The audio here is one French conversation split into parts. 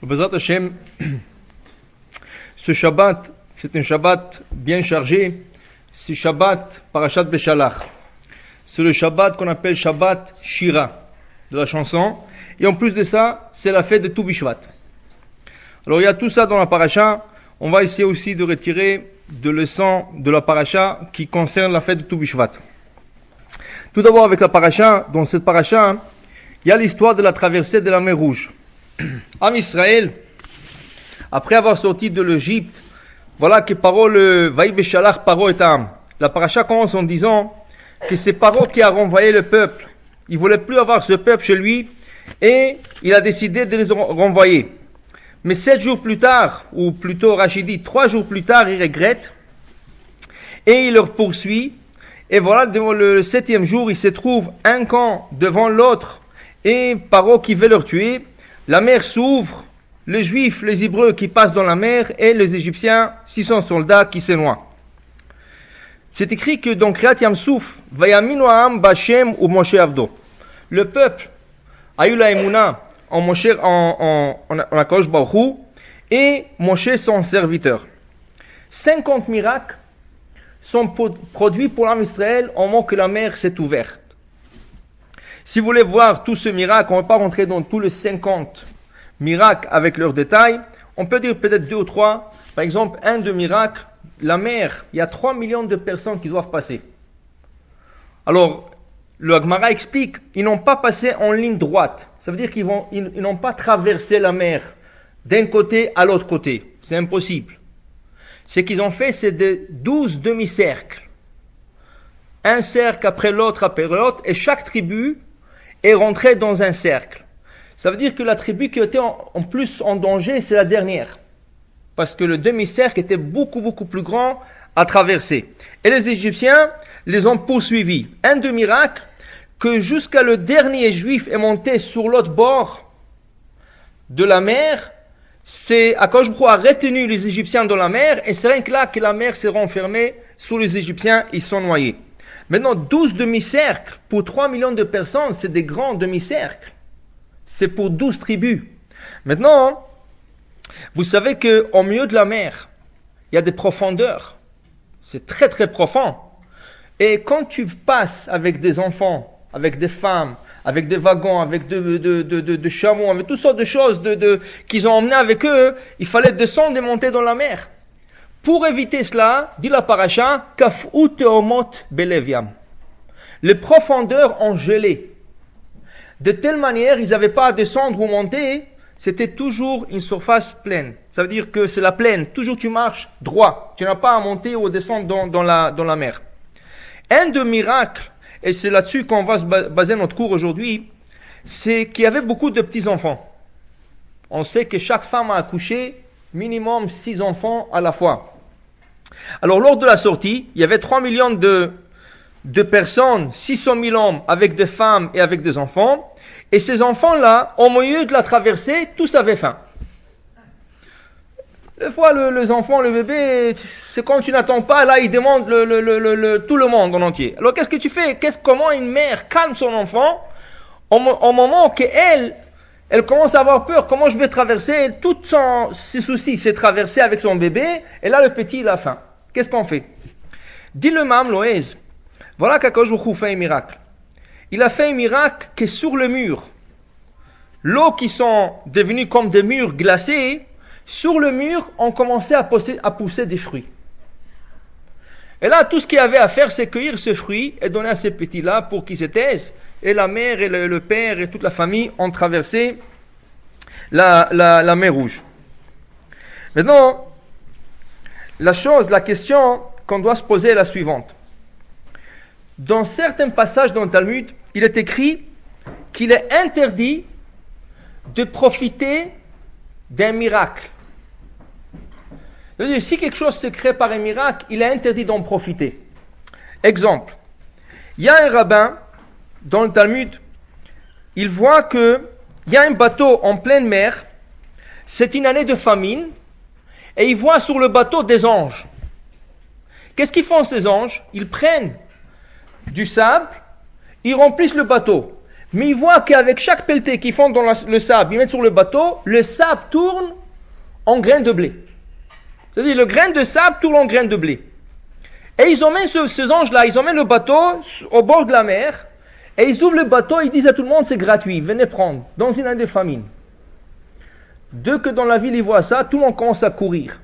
Bezrat Hashem, ce Shabbat, c'est un Shabbat bien chargé. C'est Shabbat Parashat Beshalach. C'est le Shabbat qu'on appelle Shabbat Shira, de la chanson. Et en plus de ça, c'est la fête de Tou Bishvat. Alors il y a tout ça dans la paracha. On va essayer aussi de retirer de leçons de la paracha qui concerne la fête de Tou Bishvat. Tout d'abord avec la paracha, dans cette paracha, il y a l'histoire de la traversée de la mer Rouge. Am Israël, après avoir sorti de l'Égypte, voilà que Paro le Vaï Beshalach Paro et Am. La paracha commence en disant que c'est Paro qui a renvoyé le peuple. Il voulait plus avoir ce peuple chez lui et il a décidé de les renvoyer. Mais 7 jours plus tard, ou plutôt Rachidi, 3 jours plus tard, il regrette et il leur poursuit. Et voilà, devant le 7e jour, il se trouve un camp devant l'autre et Paro qui veut leur tuer. La mer s'ouvre, les Juifs, les Hébreux qui passent dans la mer et les Égyptiens, 600 soldats qui se noient. C'est écrit que dans Kriyat Yam-Souf, Vayaminu Ha'am B'Hashem ou Moshe Avdo. Le peuple a eu la émouna en Moshe, en Akadosh Baruch Hu, et Moshe son serviteur. 50 miracles sont produits pour l'âme Israël au moment que la mer s'est ouverte. Si vous voulez voir tout ce miracle, on ne va pas rentrer dans tous les 50 miracles avec leurs détails. On peut dire peut-être 2 ou 3. Par exemple, un de miracles, la mer, il y a 3 millions de personnes qui doivent passer. Alors, le Gemara explique, ils n'ont pas passé en ligne droite. Ça veut dire qu'ils n'ont pas traversé la mer d'un côté à l'autre côté. C'est impossible. Ce qu'ils ont fait, c'est de 12 demi-cercles. Un cercle après l'autre, et chaque tribu est rentrée dans un cercle. Ça veut dire que la tribu qui était en plus en danger, c'est la dernière. Parce que le demi-cercle était beaucoup plus grand à traverser. Et les Égyptiens les ont poursuivis. Un de miracle, que jusqu'à le dernier juif est monté sur l'autre bord de la mer, c'est Akadosh Baruch Hu a retenu les Égyptiens dans la mer, et c'est rien que là que la mer s'est renfermée sur les Égyptiens, ils sont noyés. Maintenant, 12 demi-cercles pour 3 millions de personnes, c'est des grands demi-cercles. C'est pour 12 tribus. Maintenant, vous savez qu'au milieu de la mer, il y a des profondeurs. C'est très profond. Et quand tu passes avec des enfants, avec des femmes, avec des wagons, avec de chameaux, avec toutes sortes de choses qu'ils ont emmené avec eux, il fallait descendre et monter dans la mer. Pour éviter cela, dit la paracha, Kaf'u teomot beleviam. Les profondeurs ont gelé. De telle manière, ils n'avaient pas à descendre ou monter, c'était toujours une surface pleine. Ça veut dire que c'est la plaine. Toujours tu marches droit. Tu n'as pas à monter ou à descendre dans la mer. Un des miracles, et c'est là-dessus qu'on va se baser notre cours aujourd'hui, c'est qu'il y avait beaucoup de petits-enfants. On sait que chaque femme a accouché minimum 6 enfants à la fois. Alors lors de la sortie, il y avait 3 millions de personnes, 600 000 hommes avec des femmes et avec des enfants. Et ces enfants-là, au milieu de la traversée, tous avaient faim. Des fois, les enfants, le bébé, c'est quand tu n'attends pas, là, ils demandent tout le monde en entier. Alors qu'est-ce que tu fais? Comment une mère calme son enfant au moment qu'elle commence à avoir peur? Comment je vais traverser? Tous ses soucis, c'est traverser avec son bébé, et là, le petit, il a faim. Qu'est-ce qu'on fait? Dit le Mam Loez, voilà qu'Akadosh Baruch Hu fait un miracle. Il a fait un miracle que sur le mur, l'eau qui sont devenues comme des murs glacés, sur le mur, on commençait à pousser des fruits. Et là, tout ce qu'il y avait à faire, c'est cueillir ce fruit et donner à ces petits-là pour qu'ils se taisent. Et la mère et le père et toute la famille ont traversé la mer Rouge. Maintenant, la question qu'on doit se poser est la suivante. Dans certains passages dans le Talmud, il est écrit qu'il est interdit de profiter d'un miracle. C'est-à-dire, si quelque chose se crée par un miracle, il est interdit d'en profiter. Exemple, il y a un rabbin dans le Talmud, il voit qu'il y a un bateau en pleine mer, c'est une année de famine, et il voit sur le bateau des anges. Qu'est-ce qu'ils font ces anges? Ils prennent du sable, ils remplissent le bateau. Mais ils voient qu'avec chaque pelleté qu'ils font dans le sable, ils mettent sur le bateau, le sable tourne en graines de blé. C'est-à-dire le grain de sable tourne en graines de blé. Et ils emmènent ces anges-là, ils emmènent le bateau au bord de la mer, et ils ouvrent le bateau et ils disent à tout le monde, c'est gratuit, venez prendre, dans une année de famine. Dès que dans la ville ils voient ça, tout le monde commence à courir.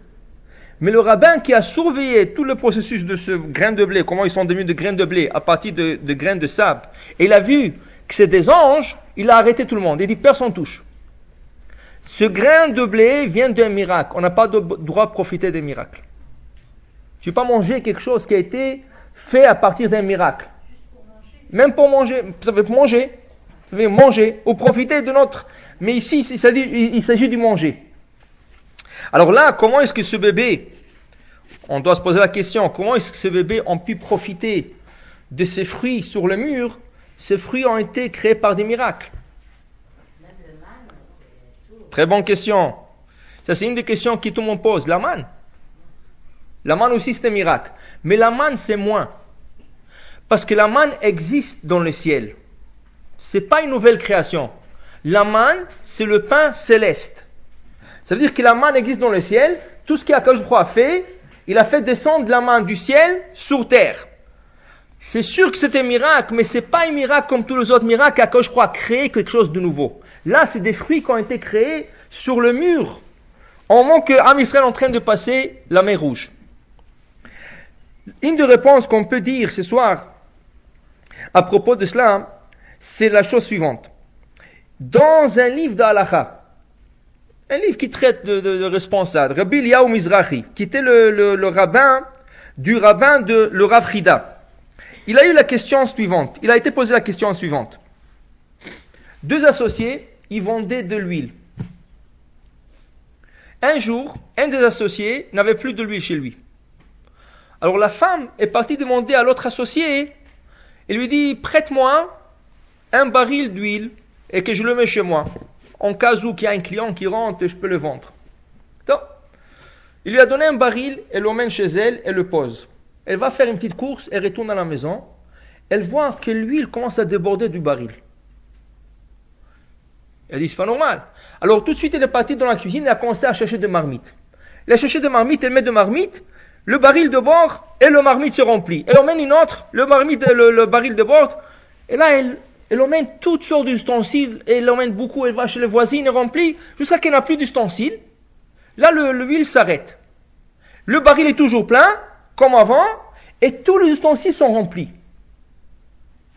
Mais le rabbin qui a surveillé tout le processus de ce grain de blé, comment ils sont devenus de grains de blé à partir de grains de sable, et il a vu que c'est des anges, il a arrêté tout le monde. Il dit personne touche. Ce grain de blé vient d'un miracle. On n'a pas de droit de profiter des miracles. Tu ne peux pas manger quelque chose qui a été fait à partir d'un miracle. Même pour manger, ça veut manger ou profiter de notre. Mais ici, il s'agit du manger. Alors là, comment est-ce que ce bébé, on doit se poser la question, comment est-ce que ce bébé a pu profiter de ces fruits sur le mur? Ces fruits ont été créés par des miracles. Très bonne question. Ça, c'est une des questions que tout le monde pose. La manne. La manne aussi, c'est un miracle. Mais la manne, c'est moins. Parce que la manne existe dans le ciel. C'est pas une nouvelle création. La manne, c'est le pain céleste. Ça veut dire que la manne existe dans le ciel. Tout ce qu'Akadosh Baruch Hu a fait, il a fait descendre la manne du ciel sur terre. C'est sûr que c'est un miracle, mais c'est pas un miracle comme tous les autres miracles qu'Akadosh Baruch Hu a créé quelque chose de nouveau. Là, c'est des fruits qui ont été créés sur le mur, au moment que Am Israël est en train de passer la mer Rouge. Une des réponses qu'on peut dire ce soir à propos de cela, c'est la chose suivante. Dans un livre d'Halakha, un livre qui traite de responsable, Rabbi Eliyahu Mizrahi, qui était le rabbin de le Rav Frida, il a eu la question suivante. Il a été posé la question suivante. Deux associés, ils vendaient de l'huile. Un jour, un des associés n'avait plus de l'huile chez lui. Alors la femme est partie demander à l'autre associé, et lui dit, prête-moi un baril d'huile et que je le mets chez moi. En cas où il y a un client qui rentre et je peux le vendre. Donc, il lui a donné un baril, elle l'emmène chez elle et le pose. Elle va faire une petite course, elle retourne à la maison. Elle voit que l'huile commence à déborder du baril. Elle dit, c'est pas normal. Alors tout de suite, elle est partie dans la cuisine et a commencé à chercher des marmites. Elle a cherché des marmites, elle met des marmites, le baril de bord et le marmite se remplit. Elle emmène une autre, le baril de bord, et là, elle emmène toutes sortes d'ustensiles, et elle emmène beaucoup, elle va chez les voisines et remplit, jusqu'à qu'elle n'a plus d'ustensiles. Là, l'huile s'arrête. Le baril est toujours plein, comme avant, et tous les ustensiles sont remplis.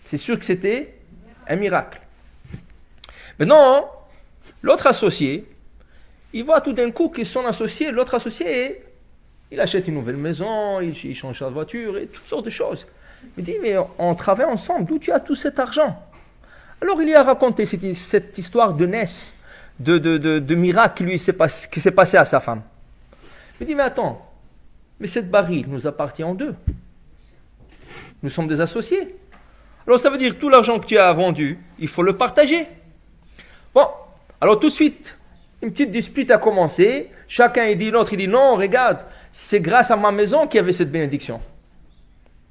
C'est sûr que c'était un miracle. Maintenant, l'autre associé, il voit tout d'un coup que son associé, l'autre associé, il achète une nouvelle maison, il change sa voiture, et toutes sortes de choses. Il dit, mais on travaille ensemble, d'où tu as tout cet argent? Alors il lui a raconté cette histoire de Ness, de miracle qui s'est passé à sa femme. Il dit, mais attends, mais cette baril nous appartient en deux. Nous sommes des associés. Alors ça veut dire que tout l'argent que tu as vendu, il faut le partager. Bon, alors tout de suite, une petite dispute a commencé. Chacun il dit, l'autre il dit, non, regarde, c'est grâce à ma maison qu'il y avait cette bénédiction.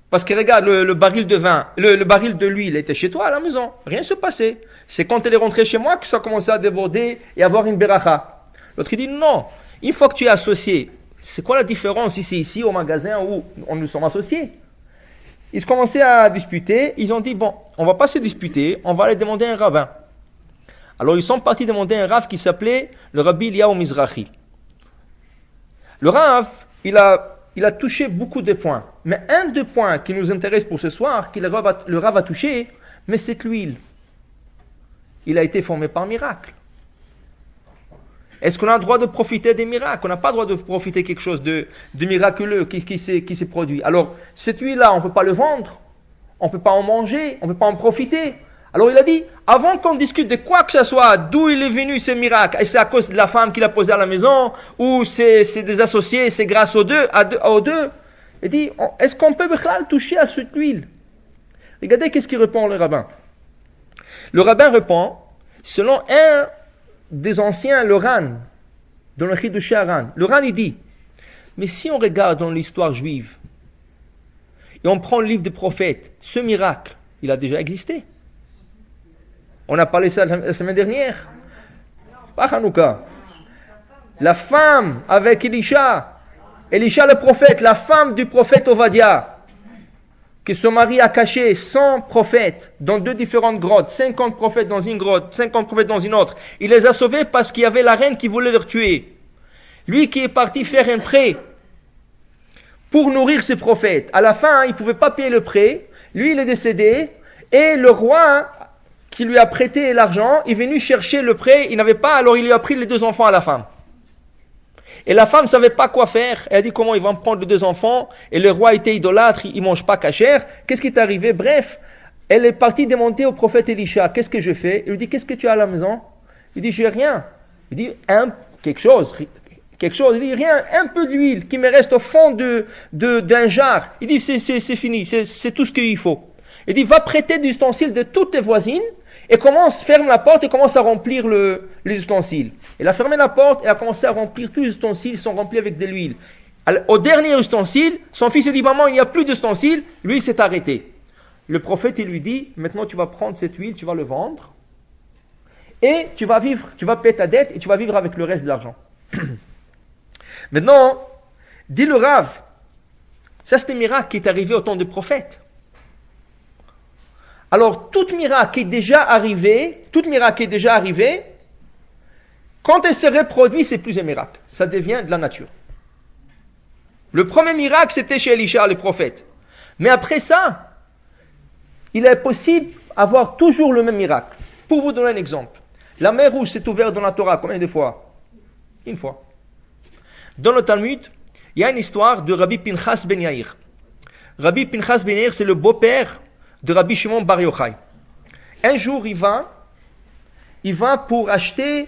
Parce que regarde, le baril de vin, le baril de l'huile était chez toi à la maison. Rien ne se passait. C'est quand elle est rentrée chez moi que ça a commencé à déborder et à avoir une beracha. L'autre il dit, non, une fois que tu es associé, c'est quoi la différence ici au magasin où nous sommes associés? Ils se commençaient à disputer. Ils ont dit, bon, on va pas se disputer, on va aller demander un rabbin. Alors ils sont partis demander un rav qui s'appelait le Rabbi Eliyahu Mizrahi. Le rav, il a touché beaucoup de points. Mais un des points qui nous intéresse pour ce soir, que le rav a touché, mais c'est l'huile. Il a été formé par miracle. Est-ce qu'on a le droit de profiter des miracles? On n'a pas le droit de profiter de quelque chose de miraculeux qui s'est produit. Alors, cette huile-là, on ne peut pas le vendre, on ne peut pas en manger, on ne peut pas en profiter. Alors il a dit, avant qu'on discute de quoi que ce soit, d'où il est venu ce miracle, et c'est à cause de la femme qu'il a posée à la maison, ou c'est des associés, c'est grâce aux deux, il dit, est-ce qu'on peut toucher à cette huile? Regardez qu'est-ce qu'il répond le rabbin. Le rabbin répond, selon un des anciens, le Ran, dans le Chidush Haran, le Ran il dit, mais si on regarde dans l'histoire juive, et on prend le livre des prophètes, ce miracle, il a déjà existé. On a parlé ça la semaine dernière. Pas Hanouka. La femme avec Elisha. Elisha le prophète, la femme du prophète Ovadia, que son mari a caché 100 prophètes dans 2 différentes grottes, 50 prophètes dans une grotte, 50 prophètes dans une autre. Il les a sauvés parce qu'il y avait la reine qui voulait les tuer. Lui qui est parti faire un prêt pour nourrir ses prophètes. À la fin, il ne pouvait pas payer le prêt. Lui, il est décédé. Et le roi qui lui a prêté l'argent est venu chercher le prêt. Il n'avait pas, alors il lui a pris les 2 enfants à la femme. Et la femme ne savait pas quoi faire. Elle a dit comment ils vont prendre les 2 enfants. Et le roi était idolâtre, il ne mange pas cachère. Qu'est-ce qui est arrivé? Bref, elle est partie demander au prophète Elisha. Qu'est-ce que je fais? Il lui dit, qu'est-ce que tu as à la maison? Il dit, j'ai rien. Il dit, quelque chose. Il dit, rien, un peu d'huile qui me reste au fond d'un jar. Il dit, c'est fini, c'est tout ce qu'il faut. Il dit, va prêter des ustensiles de toutes tes voisines et ferme la porte et commence à remplir les ustensiles. Elle a fermé la porte et a commencé à remplir tous les ustensiles, ils sont remplis avec de l'huile. Au dernier ustensile, son fils lui dit, maman, il n'y a plus d'ustensiles. Lui, il s'est arrêté. Le prophète, il lui dit, maintenant tu vas prendre cette huile, tu vas le vendre et tu vas payer ta dette et tu vas vivre avec le reste de l'argent. Maintenant, dit le Rav, ça c'est un miracle qui est arrivé au temps du prophète. Alors, tout miracle qui est déjà arrivé, quand elle se reproduit, c'est plus un miracle. Ça devient de la nature. Le premier miracle, c'était chez Elisha, le prophète. Mais après ça, il est possible d'avoir toujours le même miracle. Pour vous donner un exemple, la mer Rouge s'est ouverte dans la Torah combien de fois? Une fois. Dans le Talmud, il y a une histoire de Rabbi Pinchas ben Yair. Rabbi Pinchas ben Yair, c'est le beau-père de Rabbi Shimon bar Yochai. Un jour, il va pour acheter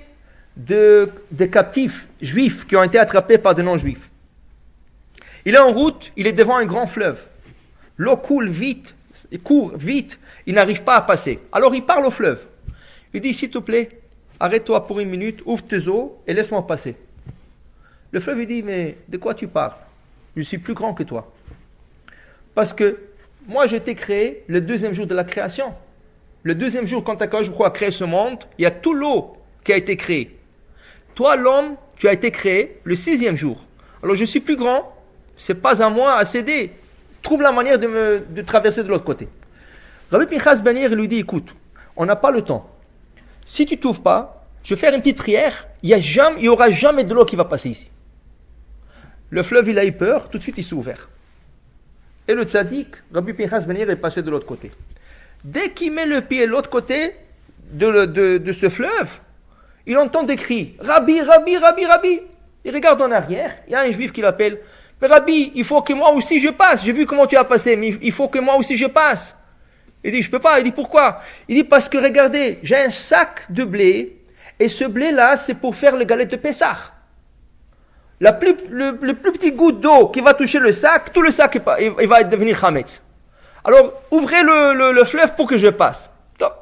des captifs juifs qui ont été attrapés par des non-juifs. Il est en route, il est devant un grand fleuve. L'eau coule vite, il court vite, il n'arrive pas à passer. Alors il parle au fleuve. Il dit, s'il te plaît, arrête-toi pour 1 minute, ouvre tes eaux et laisse-moi passer. Le fleuve lui dit, mais de quoi tu parles? Je suis plus grand que toi. Parce que moi, j'ai été créé le 2e jour de la création. Le 2e jour, quand Akadosh Baruch Hu a créé ce monde, il y a tout l'eau qui a été créée. Toi, l'homme, tu as été créé le 6e jour. Alors, je suis plus grand, c'est pas à moi à céder. Trouve la manière de traverser de l'autre côté. Rabbi Pinchas ben Yair lui dit, écoute, on n'a pas le temps. Si tu t'ouvres pas, je vais faire une petite prière, il y aura jamais de l'eau qui va passer ici. Le fleuve, il a eu peur, tout de suite il s'est ouvert. Et le tzaddik, Rabbi Pinchas ben Yair, est passé de l'autre côté. Dès qu'il met le pied de l'autre côté de ce fleuve, il entend des cris, Rabbi, Rabbi, Rabbi, Rabbi. Il regarde en arrière, il y a un juif qui l'appelle, mais Rabbi, il faut que moi aussi je passe. J'ai vu comment tu as passé, mais il faut que moi aussi je passe. Il dit, je peux pas. Il dit, pourquoi? Il dit, parce que regardez, j'ai un sac de blé, et ce blé-là, c'est pour faire les galettes de Pessah. Le plus petit goutte d'eau qui va toucher le sac, tout le sac il va devenir chametz. Alors, ouvrez le fleuve pour que je passe. Top.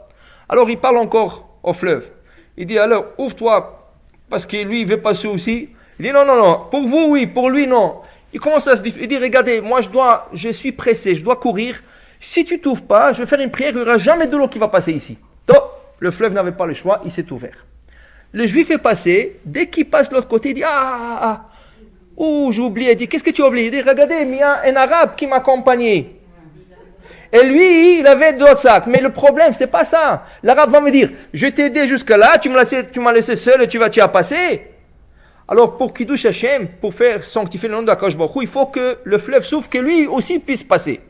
Alors, il parle encore au fleuve. Il dit, alors, ouvre-toi, parce que lui, il veut passer aussi. Il dit, non, pour vous, oui, pour lui, non. Il commence à se dire, il dit, regardez, moi, je suis pressé, je dois courir. Si tu t'ouvres pas, je vais faire une prière, il n'y aura jamais de l'eau qui va passer ici. Top. Le fleuve n'avait pas le choix, il s'est ouvert. Le juif est passé, dès qu'il passe de l'autre côté, il dit, j'ai oublié. Il dit, qu'est-ce que tu as oublié? Il dit, regardez, il y a un arabe qui m'accompagnait. Et lui, il avait d'autres sacs. Mais le problème, c'est pas ça. L'arabe va me dire, je t'ai aidé jusque là, tu m'as laissé seul et tu as passé. Alors, pour Kiddush Hashem, pour faire sanctifier le nom d'Akadosh Baruch Hu, il faut que le fleuve s'ouvre, que lui aussi puisse passer.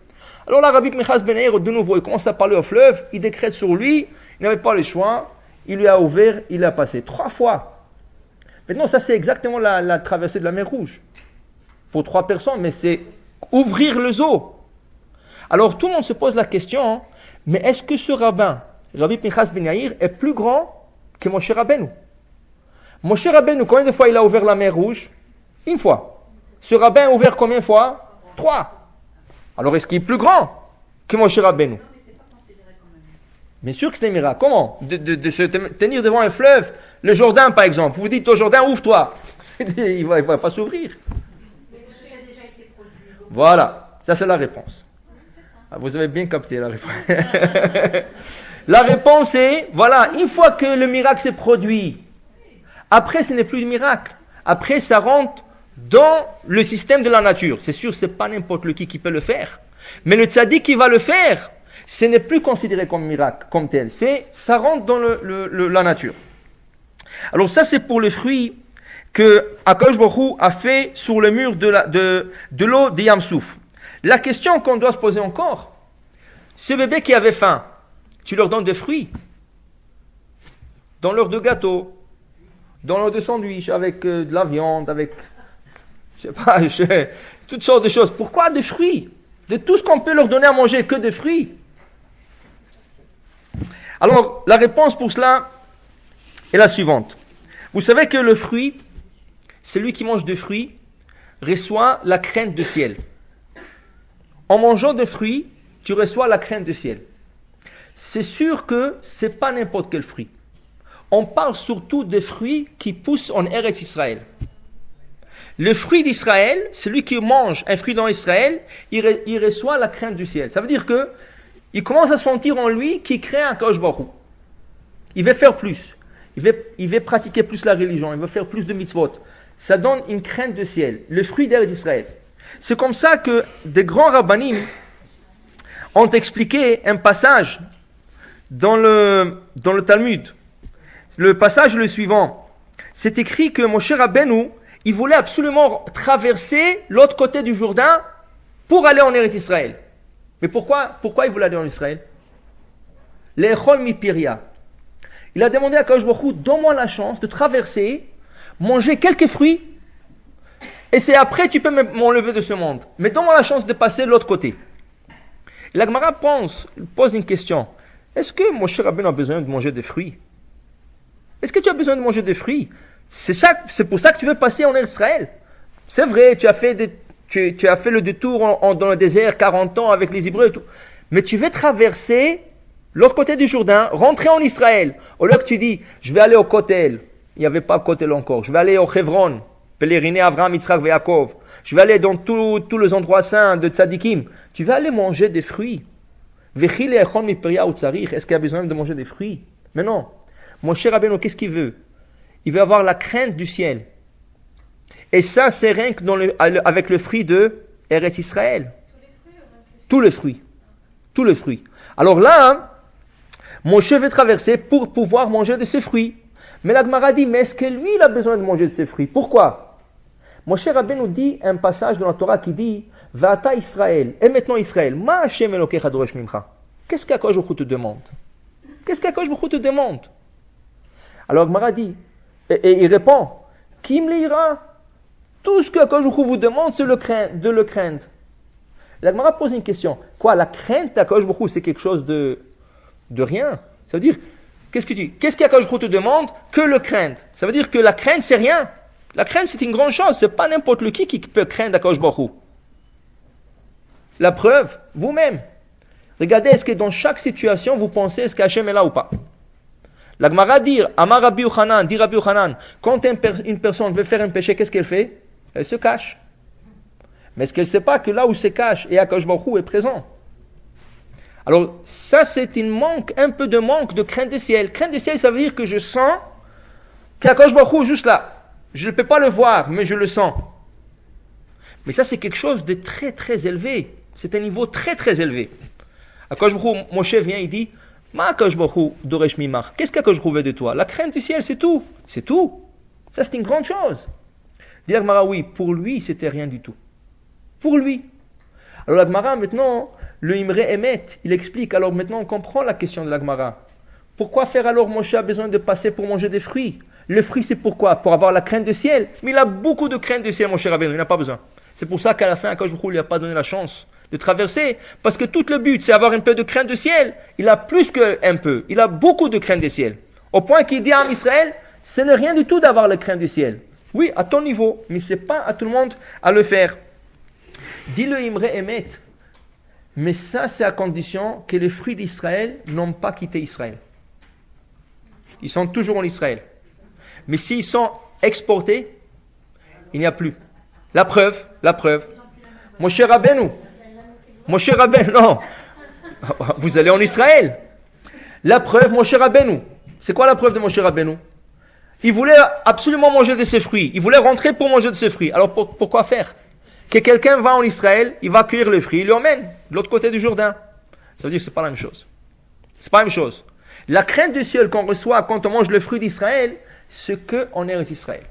Alors là, Rabbi Pinchas ben Yair, de nouveau, il commence à parler au fleuve, il décrète sur lui, il n'avait pas le choix, il lui a ouvert, il a passé 3 fois. Maintenant, ça c'est exactement la traversée de la mer Rouge. Pour 3 personnes, mais c'est ouvrir les eaux. Alors tout le monde se pose la question, mais est-ce que ce rabbin, Rabbi Pinchas ben Yair, est plus grand que Moshe Rabbeinu? Moshe Rabbeinu, combien de fois il a ouvert la mer Rouge? 1 fois. Ce rabbin a ouvert combien de fois? 3. Alors est-ce qu'il est plus grand que Moshe Rabbeinu? Bien sûr que c'est un miracle. Comment? De se tenir devant un fleuve, le Jourdain par exemple. Vous dites au Jourdain, ouvre-toi. Il ne va pas s'ouvrir. Voilà, ça c'est la réponse. Vous avez bien capté la réponse. La réponse est, voilà, une fois que le miracle s'est produit, après ce n'est plus le miracle. Après ça rentre dans le système de la nature. C'est sûr, c'est pas n'importe qui peut le faire. Mais le tzaddik qui va le faire, ce n'est plus considéré comme miracle, comme tel. Ça rentre dans la nature. Alors ça, c'est pour le fruit que Akadosh Baruch Hu a fait sur le mur de l'eau de Yam Souf. La question qu'on doit se poser encore, ce bébé qui avait faim, tu leur donnes des fruits, dans l'heure de gâteau, dans l'heure de sandwich, avec de la viande, avec, toutes sortes de choses. Pourquoi des fruits? De tout ce qu'on peut leur donner à manger, que des fruits. Alors, la réponse pour cela est la suivante. Vous savez que le fruit, celui qui mange de fruits, reçoit la crainte du ciel. En mangeant des fruits, tu reçois la crainte du ciel. C'est sûr que c'est pas n'importe quel fruit. On parle surtout des fruits qui poussent en Eretz Israël. Le fruit d'Israël, celui qui mange un fruit dans Israël, il reçoit la crainte du ciel. Ça veut dire que il commence à sentir en lui qu'il crée un Kadosh Baruch Hu. Il veut faire plus. Il veut pratiquer plus la religion. Il veut faire plus de mitzvot. Ça donne une crainte du ciel. Le fruit d'Eretz Israël. C'est comme ça que des grands rabbanim ont expliqué un passage dans le Talmud. Le passage est le suivant. C'est écrit que Moshe Rabbeinu, il voulait absolument traverser l'autre côté du Jourdain pour aller en Eretz Israël. Mais pourquoi il voulait aller en Israël? L'Echol Mipiria. Il a demandé à Kadosh Baruch Hu, donne-moi la chance de traverser, manger quelques fruits, et c'est après tu peux m'enlever de ce monde. Mais donne-moi la chance de passer de l'autre côté. Et la Gemara pose une question. Est-ce que Moshe Rabbeinu a besoin de manger des fruits? Est-ce que tu as besoin de manger des fruits? C'est pour ça que tu veux passer en Israël. C'est vrai, tu as fait le détour dans le désert 40 ans avec les Hébreux et tout. Mais tu veux traverser l'autre côté du Jourdain, rentrer en Israël. Au lieu que tu dis, je vais aller au Kotel. Il n'y avait pas Kotel encore. Je vais aller au Hebron, pèleriner Abraham, Yitzhak et Yaakov. Je vais aller dans tous les endroits saints de Tzadikim. Tu vas aller manger des fruits. Est-ce qu'il a besoin de manger des fruits? Mais non. Mon cher Rabbeinu, qu'est-ce qu'il veut? Il veut avoir la crainte du ciel. Et ça, c'est rien que avec le fruit de Eretz Israël. Tous les fruits. Tous les fruits. Alors là, Moshe veut traverser pour pouvoir manger de ces fruits. Mais la Gemara dit, mais est-ce que lui, il a besoin de manger de ces fruits? Pourquoi? Moshe Rabbeinu dit un passage dans la Torah qui dit, Va'ata Israël, et maintenant Israël, Ma Hashem Elokecha Dorosh Mimcha. Qu'est-ce qu'Akadosh Baruch Hu te demande? Qu'est-ce qu'Akadosh Baruch Hu te demande? Alors Gemara dit, et il répond, Kim l'ira? Tout ce qu'Akadosh Baruch Hu vous demande, c'est de le craindre. La Gemara pose une question. Quoi, la crainte d'Akadosh Baruch Hu, c'est quelque chose de rien? Ça veut dire, qu'est-ce qu'Akadosh Baruch Hu te demande? Que le craindre. Ça veut dire que la crainte, c'est rien. La crainte, c'est une grande chose. C'est pas n'importe qui peut craindre Akadosh Baruch Hu. La preuve, vous-même. Regardez, est-ce que dans chaque situation, vous pensez est-ce qu'Hachem est là ou pas? La Gemara dit, Amar Rabbi Yochanan, dit Rabbi Yochanan, quand une personne veut faire un péché, qu'est-ce qu'elle fait? Elle se cache. Mais est-ce qu'elle ne sait pas que là où se cache, et Akadosh Baruch Hu est présent? Alors, ça c'est un peu de manque de crainte du ciel. Crainte du ciel, ça veut dire que je sens qu'Akadosh Baruch Hu est juste là. Je ne peux pas le voir, mais je le sens. Mais ça c'est quelque chose de très très élevé. C'est un niveau très très élevé. Akadosh Baruch Hu, Moshe vient, il dit, Ma Akadosh Baruch Hu doresh mimach. Qu'est-ce qu'Akadosh Baruch Hu veut de toi? La crainte du ciel, c'est tout. C'est tout. Ça c'est une grande chose. Dit la Gemara, oui, pour lui c'était rien du tout. Pour lui. Alors la Gemara maintenant, le Imre Emet, il explique, alors maintenant on comprend la question de la Gemara. Pourquoi faire alors Moshe a besoin de passer pour manger des fruits? Le fruit c'est pourquoi? Pour avoir la crainte du ciel. Mais il a beaucoup de crainte du ciel, mon cher Rabbeinu, il n'a pas besoin. C'est pour ça qu'à la fin, Akadosh Baruch Hu lui a pas donné la chance de traverser, parce que tout le but c'est avoir un peu de crainte du ciel. Il a plus qu'un peu, il a beaucoup de crainte du ciel. Au point qu'il dit à Israël, ce n'est rien du tout d'avoir la crainte du ciel. Oui, à ton niveau, mais c'est pas à tout le monde à le faire. Dit le Imre Emet, mais ça c'est à condition que les fruits d'Israël n'ont pas quitté Israël. Ils sont toujours en Israël. Mais s'ils sont exportés, il n'y a plus. La preuve. Moshe Rabbeinu, non. Vous allez en Israël. La preuve, Moshe Rabbeinu. C'est quoi la preuve de Moshe Rabbeinu? Il voulait absolument manger de ses fruits. Il voulait rentrer pour manger de ses fruits. Alors pourquoi faire? Que quelqu'un va en Israël, il va cueillir le fruit, il l'emmène de l'autre côté du Jourdain. Ça veut dire que c'est pas la même chose. C'est pas la même chose. La crainte du ciel qu'on reçoit quand on mange le fruit d'Israël, c'est qu'on est en Israël.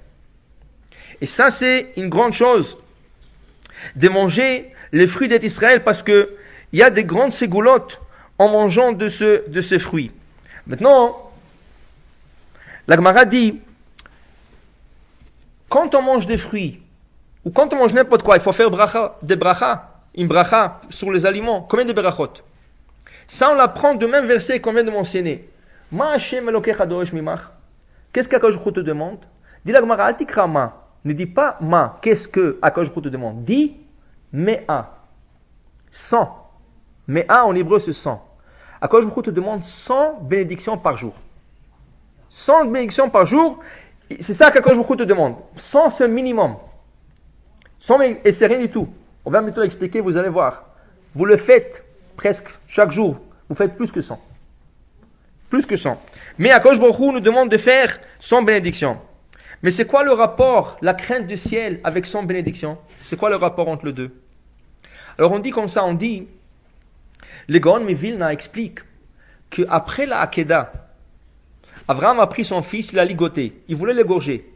Et ça, c'est une grande chose de manger les fruits d'Israël parce que il y a des grandes ségoulottes en mangeant de ce fruit. Maintenant, la Gemara dit, quand on mange des fruits, ou quand on mange n'importe quoi, il faut faire des bracha, une bracha sur les aliments. Combien de brachot? Ça, on l'apprend de même verset qu'on vient de mentionner. Ma Hashem Elokecha doresh mimach. Qu'est-ce qu'Akadosh Baruch Hu te demande? Dis la Gemara, al tikra ma. Ne dis pas ma. Qu'est-ce que Akadosh Baruch Hu te demande? Dis mea. 100. Mea en hébreu c'est 100. Akadosh Baruch Hu te demande 100 bénédictions par jour. 100 bénédictions par jour, c'est ça qu'Akadosh Baruch Hu te demande. 100 c'est le minimum. 100, et c'est rien du tout. On va bientôt l'expliquer, vous allez voir. Vous le faites presque chaque jour. Vous faites plus que 100. Plus que 100. Mais Akadosh Baruch Hu nous demande de faire 100 bénédictions. Mais c'est quoi le rapport, la crainte du ciel avec 100 bénédictions? C'est quoi le rapport entre les deux? Alors on dit comme ça, on dit, le Gaon Mivilna explique qu'après la Hakeda, Abraham a pris son fils, il l'a ligoté, il voulait l'égorger.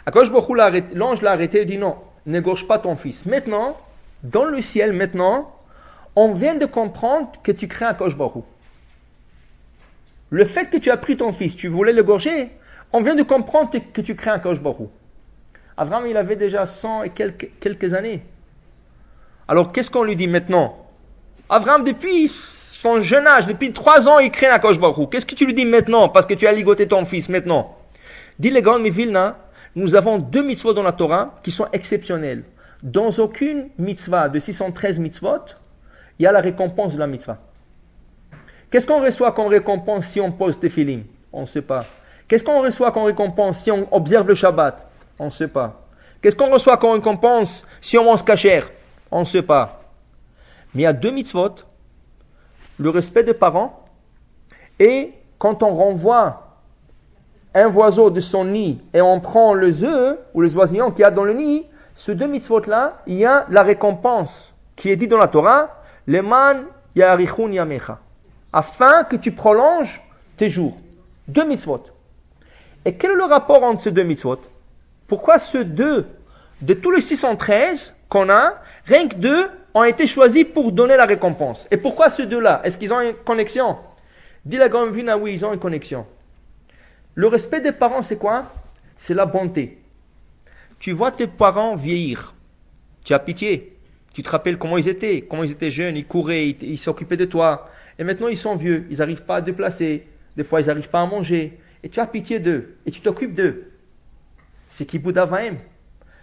Akadosh Baruch Hu l'ange l'a arrêté, il dit non, n'égorge pas ton fils. Maintenant, dans le ciel, on vient de comprendre que tu crains Akadosh Baruch Hu. Le fait que tu as pris ton fils, tu voulais l'égorger, on vient de comprendre que tu crains Akadosh Baruch Hu. Abraham, il avait déjà 100 et quelques années. Alors, qu'est-ce qu'on lui dit maintenant? Abraham, depuis son jeune âge, depuis 3 ans, il craint Akadosh Baruch Hu. Qu'est-ce que tu lui dis maintenant, parce que tu as ligoté ton fils maintenant? Dit le Gaon Mivilna, nous avons 2 mitzvot dans la Torah qui sont exceptionnelles. Dans aucune mitzvah de 613 mitzvot, il y a la récompense de la mitzvah. Qu'est-ce qu'on reçoit comme récompense si on pose tefillin? On ne sait pas. Qu'est-ce qu'on reçoit comme récompense si on observe le Shabbat? On ne sait pas. Qu'est-ce qu'on reçoit comme récompense si on mange kasher? On ne sait pas. Mais il y a 2 mitzvot, le respect des parents, et quand on renvoie un oiseau de son nid et on prend les œufs ou les oisillons qu'il y a dans le nid, ces 2 mitzvot-là, il y a la récompense qui est dit dans la Torah, Leman yarichun yamecha, afin que tu prolonges tes jours. 2 mitzvot. Et quel est le rapport entre ces 2 mitzvot? Pourquoi ces 2, de tous les 613 qu'on a, rien que 2 ont été choisis pour donner la récompense? Et pourquoi ces 2-là? Est-ce qu'ils ont une connexion? Dit la Gaon Mivilna, oui, ils ont une connexion. Le respect des parents, c'est quoi? C'est la bonté. Tu vois tes parents vieillir. Tu as pitié. Tu te rappelles comment ils étaient jeunes, ils couraient, ils s'occupaient de toi. Et maintenant, ils sont vieux, ils n'arrivent pas à se déplacer. Des fois, ils n'arrivent pas à manger. Et tu as pitié d'eux. Et tu t'occupes d'eux. C'est Kibud Avaim.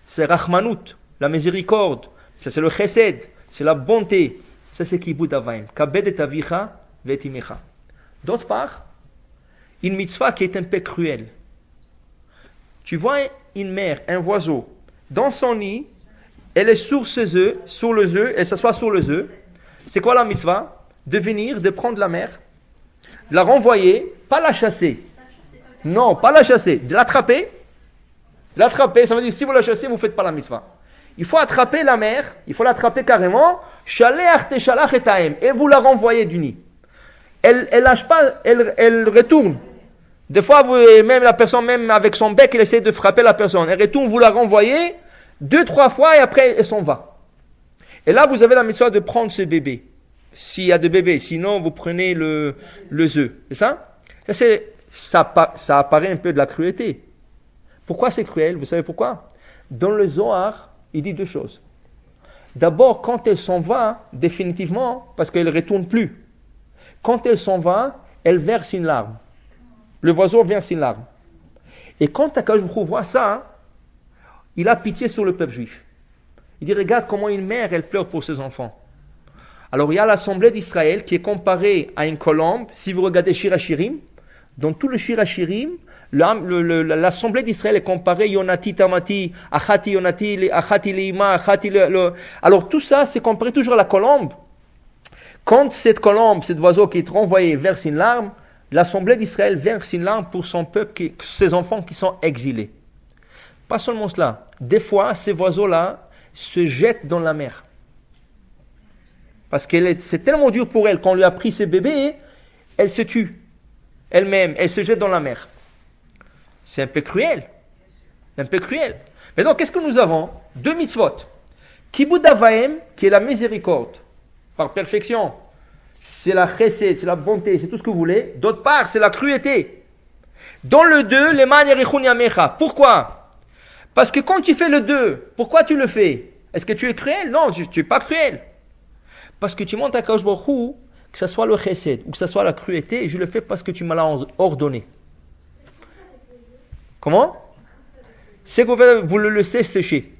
C'est Rachmanut, la miséricorde. Ça, c'est le Chesed. C'est la bonté. Ça, c'est Kibud Avaim. Kabed et avicha vetimecha. D'autre part, une mitzvah qui est un peu cruelle. Tu vois une mère, un oiseau, dans son nid, elle est sur ses œufs, sur les œufs, elle s'assoit sur les œufs. C'est quoi la mitzvah? De venir, de prendre la mère, de la renvoyer, pas la chasser. Non, pas la chasser, de l'attraper. L'attraper, ça veut dire si vous la chassez, vous ne faites pas la mitzvah. Il faut attraper la mère, il faut l'attraper carrément, et vous la renvoyez du nid. Elle lâche pas, elle retourne. Des fois, même la personne, même avec son bec, elle essaie de frapper la personne. Elle retourne, vous la renvoyez 2-3 fois et après, elle s'en va. Et là, vous avez la mitzvah de prendre ce bébé. S'il y a des bébés, sinon vous prenez le œuf. C'est ça? Ça apparaît un peu de la cruauté. Pourquoi c'est cruel? Vous savez pourquoi? Dans le Zohar, il dit 2 choses. D'abord, quand elle s'en va, définitivement, parce qu'elle ne retourne plus. Quand elle s'en va, elle verse une larme. Le oiseau verse une larme. Et quand Akadosh Baruch Hu voit ça, il a pitié sur le peuple juif. Il dit, regarde comment une mère, elle pleure pour ses enfants. Alors il y a l'assemblée d'Israël qui est comparée à une colombe. Si vous regardez Shir HaShirim, dans tout le Shir HaShirim, l'assemblée d'Israël est comparée Yonati Tamati, Achati Yonati, Achati Leima, Achati Alors tout ça, c'est comparé toujours à la colombe. Quand cette colombe, cet oiseau qui est renvoyé verse une larme, l'assemblée d'Israël verse une larme pour son peuple, ses enfants qui sont exilés. Pas seulement cela, des fois ces oiseaux-là se jettent dans la mer. Parce que c'est tellement dur pour elle, quand on lui a pris ses bébés, elle se tue. Elle-même, elle se jette dans la mer. C'est un peu cruel. Un peu cruel. Mais donc, qu'est-ce que nous avons? Deux mitzvot. Kibud Avaim, qui est la miséricorde, par perfection. C'est la chesed, c'est la bonté, c'est tout ce que vous voulez. D'autre part, c'est la cruauté. Dans le 2, les man yerichun yamecha. Pourquoi? Parce que quand tu fais le 2, pourquoi tu le fais? Est-ce que tu es cruel? Non, tu n'es pas cruel. Parce que tu montes à Kadosh Baruch Hu, que ce soit le chesed ou que ce soit la cruauté, je le fais parce que tu me l'as ordonné. Comment? C'est que vous le laissez sécher.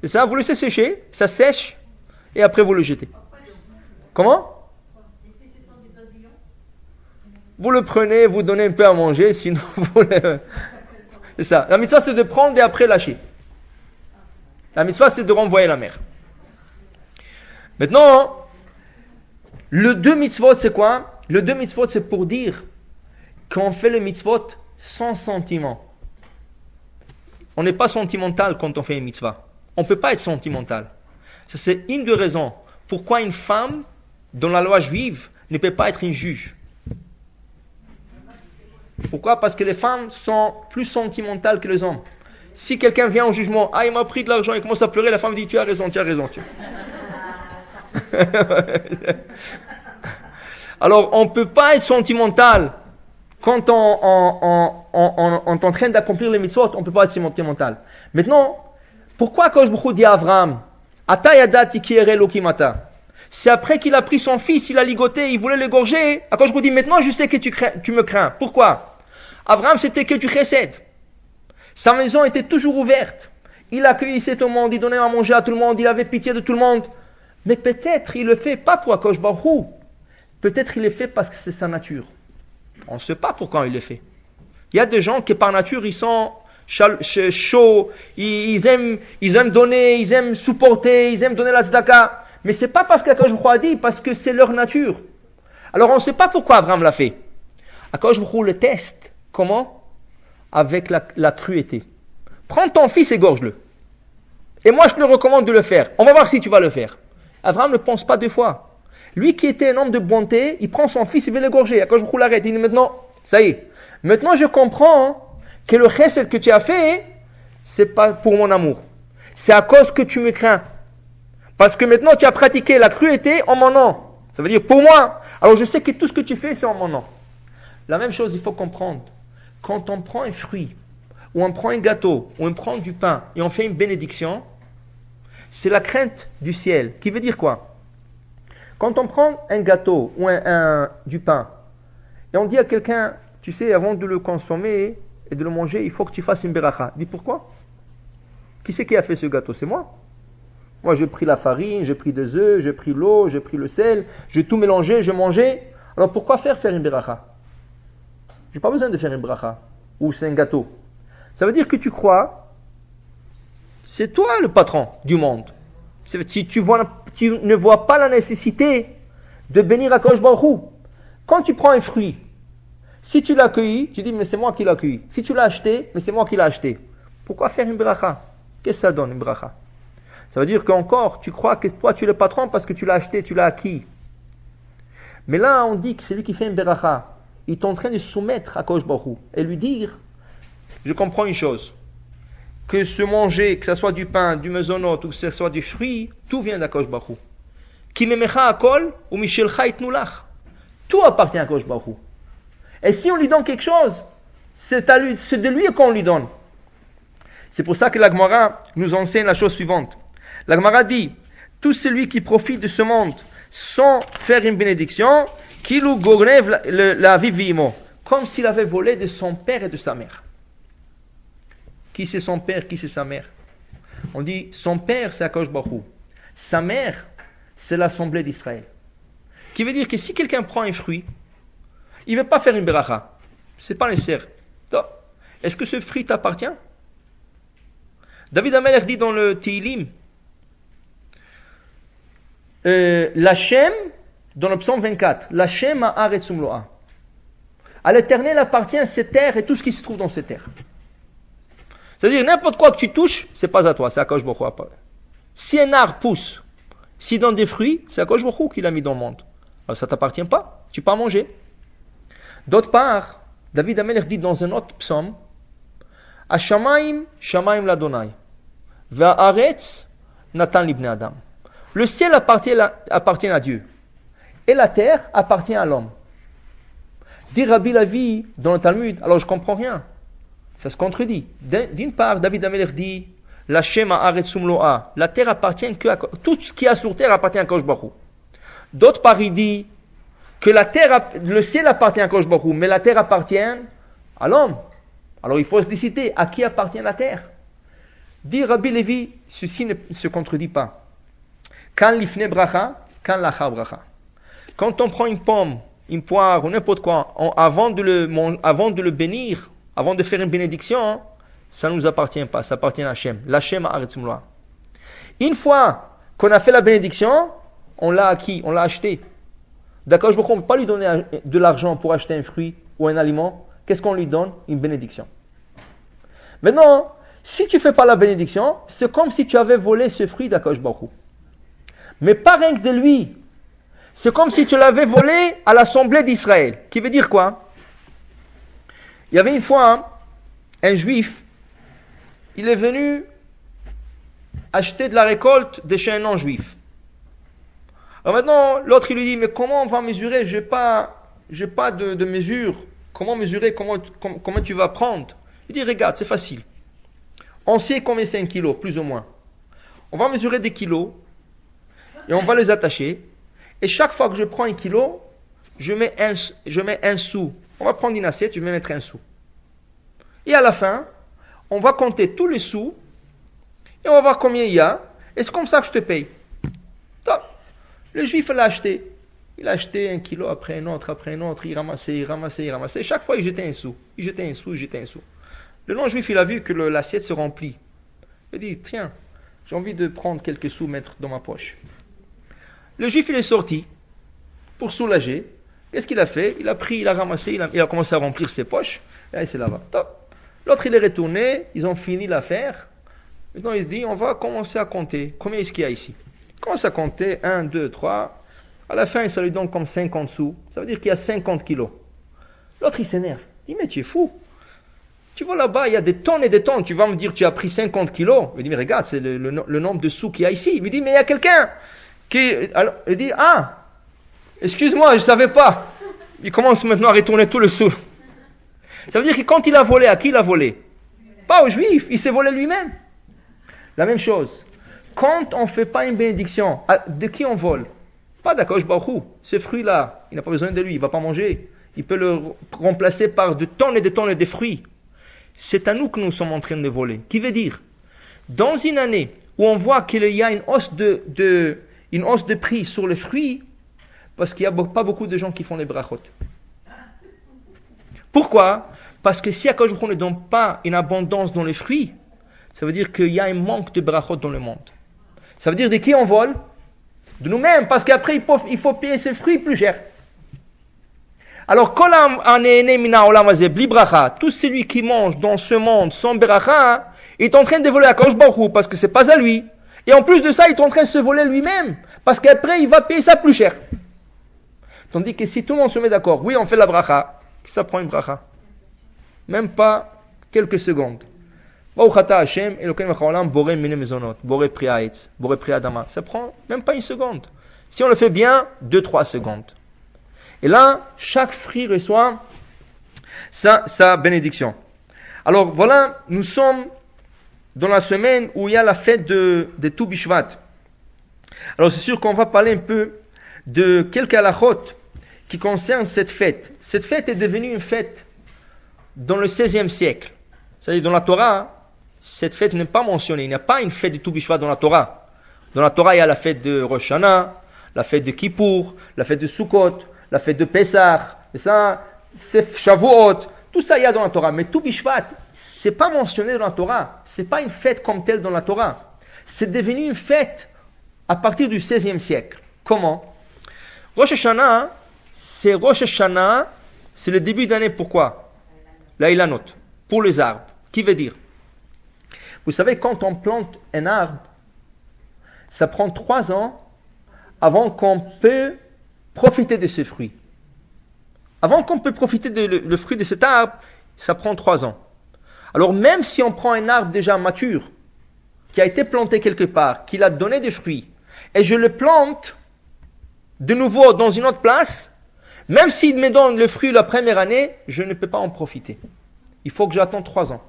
C'est ça, vous le laissez sécher, ça sèche, et après vous le jetez. Comment? Vous le prenez, vous donnez un peu à manger, sinon vous le... C'est ça. La mitzvah, c'est de prendre et après lâcher. La mitzvah, c'est de renvoyer la mer. Maintenant, le 2 mitzvot, c'est quoi? Le 2 mitzvot, c'est pour dire qu'on fait le mitzvot sans sentiment. On n'est pas sentimental quand on fait une mitzvah. On ne peut pas être sentimental. Ça, c'est une des raisons pourquoi une femme, dans la loi juive, ne peut pas être une juge. Pourquoi? Parce que les femmes sont plus sentimentales que les hommes. Si quelqu'un vient au jugement, il m'a pris de l'argent, il commence à pleurer, la femme dit, tu as raison. Alors, on ne peut pas être sentimental. Quand on est en train d'accomplir les mitzvot, on ne peut pas être sentimental. Maintenant, pourquoi quand je dis à Abraham, c'est après qu'il a pris son fils, il a ligoté, il voulait l'égorger. Quand je vous dis maintenant, je sais que tu me crains. Pourquoi? Abraham, c'était que du chesed. Sa maison était toujours ouverte. Il accueillait tout le monde, il donnait à manger à tout le monde, il avait pitié de tout le monde. Mais peut-être il le fait pas pour Akadosh Baruch Hu. Peut-être il le fait parce que c'est sa nature. On ne sait pas pourquoi il le fait. Il y a des gens qui par nature ils sont chauds, ils aiment donner, ils aiment supporter, ils aiment donner la tzedaka. Mais c'est pas parce qu'Akadosh Baruch Hu a dit, parce que c'est leur nature. Alors on ne sait pas pourquoi Abraham l'a fait. Akadosh Baruch Hu le teste. Comment? Avec la cruauté. Prends ton fils et égorge-le. Et moi je te le recommande de le faire. On va voir si tu vas le faire. Abraham ne pense pas deux fois. Lui qui était un homme de bonté, il prend son fils et veut l'égorger. Akadosh Baruch Hu l'arrête. Il dit maintenant, ça y est. Maintenant je comprends que le chesed que tu as fait, c'est pas pour mon amour. C'est à cause que tu me crains. Parce que maintenant tu as pratiqué la cruauté en mon nom. Ça veut dire pour moi. Alors je sais que tout ce que tu fais c'est en mon nom. La même chose il faut comprendre. Quand on prend un fruit, ou on prend un gâteau, ou on prend du pain, et on fait une bénédiction, c'est la crainte du ciel. Qui veut dire quoi? Quand on prend un gâteau ou du pain, et on dit à quelqu'un, tu sais, avant de le consommer et de le manger, il faut que tu fasses une beracha. Dis pourquoi? Qui c'est qui a fait ce gâteau? C'est moi. Moi, j'ai pris la farine, j'ai pris des œufs, j'ai pris l'eau, j'ai pris le sel, j'ai tout mélangé, j'ai mangé. Alors pourquoi faire une beracha? J'ai pas besoin de faire une bracha. Ou c'est un gâteau. Ça veut dire que tu crois, c'est toi le patron du monde. Si tu ne vois pas la nécessité de bénir Akadosh Baruch Hu. Quand tu prends un fruit, si tu l'as cueilli, tu dis mais c'est moi qui l'ai cueilli. Si tu l'as acheté, mais c'est moi qui l'ai acheté. Pourquoi faire une bracha? Qu'est-ce que ça donne une bracha? Ça veut dire qu'encore tu crois que toi tu es le patron parce que tu l'as acheté, tu l'as acquis. Mais là on dit que c'est lui qui fait une bracha. Il est en train de se soumettre à Akadosh Baruch Hu et lui dire, je comprends une chose, que se manger, que ce soit du pain, du mezonot ou que ce soit du fruit, tout vient d'Akadosh Baruch Hu. Ki memecha akol ou mishelcha itnulach. Tout appartient à Akadosh Baruch Hu. Et si on lui donne quelque chose, c'est de lui qu'on lui donne. C'est pour ça que la Gemara nous enseigne la chose suivante. La Gemara dit, tout celui qui profite de ce monde sans faire une bénédiction, Kilu gorev la vivimo, comme s'il avait volé de son père et de sa mère. Qui c'est son père, qui c'est sa mère? On dit son père c'est Akadosh Baruch Hu. Sa mère c'est l'assemblée d'Israël. Qui veut dire que si quelqu'un prend un fruit, il ne veut pas faire une beracha. C'est pas nécessaire. Est-ce que ce fruit t'appartient? David Amelech dit dans le Tehillim, l'Hachem, dans le psaume 24, l'Hachem ha'aretz umloa. À l'Éternel appartient cette terre et tout ce qui se trouve dans cette terre. C'est-à-dire, n'importe quoi que tu touches, c'est pas à toi, c'est à Akadosh Baruch Hu. Si un arbre pousse, s'il donne des fruits, c'est Akadosh Baruch Hu qui l'a mis dans le monde. Alors ça t'appartient pas, tu peux pas manger. D'autre part, David Amelech dit dans un autre psaume, Hashamaim, Shamaim l'Adonai, Ve'aretz, Natan libnei Adam. Le ciel appartient à Dieu, et la terre appartient à l'homme. Dit Rabbi Lavi dans le Talmud, alors je comprends rien. Ça se contredit. D'une part, David Amelech dit, la Shema Aretzum Loa, la terre appartient tout ce qu'il y a sur terre appartient à Akadosh Baruch Hu. D'autre part, il dit que le ciel appartient à Akadosh Baruch Hu, mais la terre appartient à l'homme. Alors il faut se décider à qui appartient la terre. Dit Rabbi Levi, ceci ne se contredit pas. Quand l'ifne bracha, quand l'achar bracha. Quand on prend une pomme, une poire ou n'importe quoi, avant de le bénir, avant de faire une bénédiction, ça ne nous appartient pas, ça appartient à Hachem. L'Hachem a Haaretzum Loa. Une fois qu'on a fait la bénédiction, on l'a acquis, on l'a acheté. D'accord, je ne peux pas lui donner de l'argent pour acheter un fruit ou un aliment. Qu'est-ce qu'on lui donne? Une bénédiction. Maintenant, si tu ne fais pas la bénédiction, c'est comme si tu avais volé ce fruit d'Akadosh Baruch Hu. Mais pas rien que de lui. C'est comme si tu l'avais volé à l'Assemblée d'Israël. Qui veut dire quoi? Il y avait une fois un juif, il est venu acheter de la récolte de chez un non-juif. Alors maintenant, l'autre il lui dit, mais comment on va mesurer? J'ai pas de mesure. Comment mesurer? Comment tu vas prendre? Il dit, regarde, c'est facile. On sait combien c'est un kilo, plus ou moins. On va mesurer des kilos et on va les attacher. Et chaque fois que je prends un kilo, je mets un sou. On va prendre une assiette, je vais mettre un sou. Et à la fin, on va compter tous les sous et on va voir combien il y a. Et c'est comme ça que je te paye. Top. Le juif l'a acheté. Il a acheté un kilo après un autre, il ramassait. Chaque fois, il jetait un sou. Il jetait un sou. Le non-juif, il a vu que l'assiette se remplit. Il dit, tiens, j'ai envie de prendre quelques sous, mettre dans ma poche. Le juif, il est sorti pour soulager. Qu'est-ce qu'il a fait? Il a pris, il a ramassé, il a commencé à remplir ses poches. Et c'est là-bas. Top. L'autre, il est retourné, ils ont fini l'affaire. Maintenant, il se dit, on va commencer à compter. Combien est-ce qu'il y a ici? Il commence à compter, 1, 2, 3. À la fin, ça lui donne comme 50 sous. Ça veut dire qu'il y a 50 kilos. L'autre, il s'énerve. Il dit, mais tu es fou. Tu vois là-bas, il y a des tonnes et des tonnes. Tu vas me dire, tu as pris 50 kilos. Il dit, mais regarde, c'est le nombre de sous qu'il y a ici. Il me dit, mais il y a quelqu'un qui... Alors, il dit, ah, excuse-moi, je ne savais pas. Il commence maintenant à retourner tout le sou. Ça veut dire que quand il a volé, à qui il a volé? Pas aux juifs, il s'est volé lui-même. La même chose. Quand on ne fait pas une bénédiction, de qui on vole? Pas d'Akadosh Baruch Hu. Ce fruit-là, il n'a pas besoin de lui, il ne va pas manger. Il peut le remplacer par de tonnes et de fruits. C'est à nous que nous sommes en train de voler. Qui veut dire, dans une année où on voit qu'il y a une hausse de prix sur les fruits, parce qu'il n'y a pas beaucoup de gens qui font les brachot. Pourquoi? Parce que si Akadosh Baruch Hu ne donne pas une abondance dans les fruits, ça veut dire qu'il y a un manque de brachot dans le monde. Ça veut dire de qui on vole? De nous-mêmes, parce qu'après il faut payer ces fruits plus cher. Alors, tout celui qui mange dans ce monde sans bracha, il est en train de voler à Akadosh Baruch Hu parce que c'est pas à lui. Et en plus de ça, il est en train de se voler lui-même parce qu'après il va payer ça plus cher. Tandis que si tout le monde se met d'accord, oui, on fait la bracha, ça prend une bracha. Même pas quelques secondes. Ça prend même pas une seconde. Si on le fait bien, 2-3 secondes. Et là, chaque fruit reçoit sa bénédiction. Alors voilà, nous sommes dans la semaine où il y a la fête de Tou Bishvat. Alors c'est sûr qu'on va parler un peu de quelques halachot qui concernent cette fête. Cette fête est devenue une fête dans le 16e siècle. C'est-à-dire dans la Torah, cette fête n'est pas mentionnée. Il n'y a pas une fête de Tou Bishvat dans la Torah. Dans la Torah, il y a la fête de Rosh Hashanah, la fête de Kippour, la fête de Sukkot, la fête de Pessah, et ça, c'est Shavuot. Tout ça, il y a dans la Torah. Mais Tou Bishvat, c'est pas mentionné dans la Torah. C'est pas une fête comme telle dans la Torah. C'est devenu une fête à partir du 16e siècle. Comment? Rosh Hashanah, c'est Rosh Hashanah c'est le début d'année. Pourquoi? La ilanot, pour les arbres. Qui veut dire? Vous savez, quand on plante un arbre, ça prend 3 ans avant qu'on peut profiter de ce fruit. Avant qu'on peut profiter le fruit de cet arbre, ça prend 3 ans. Alors même si on prend un arbre déjà mature, qui a été planté quelque part, qui a donné des fruits, et je le plante de nouveau dans une autre place, même s'il me donne le fruit la première année, je ne peux pas en profiter. Il faut que j'attende 3 ans.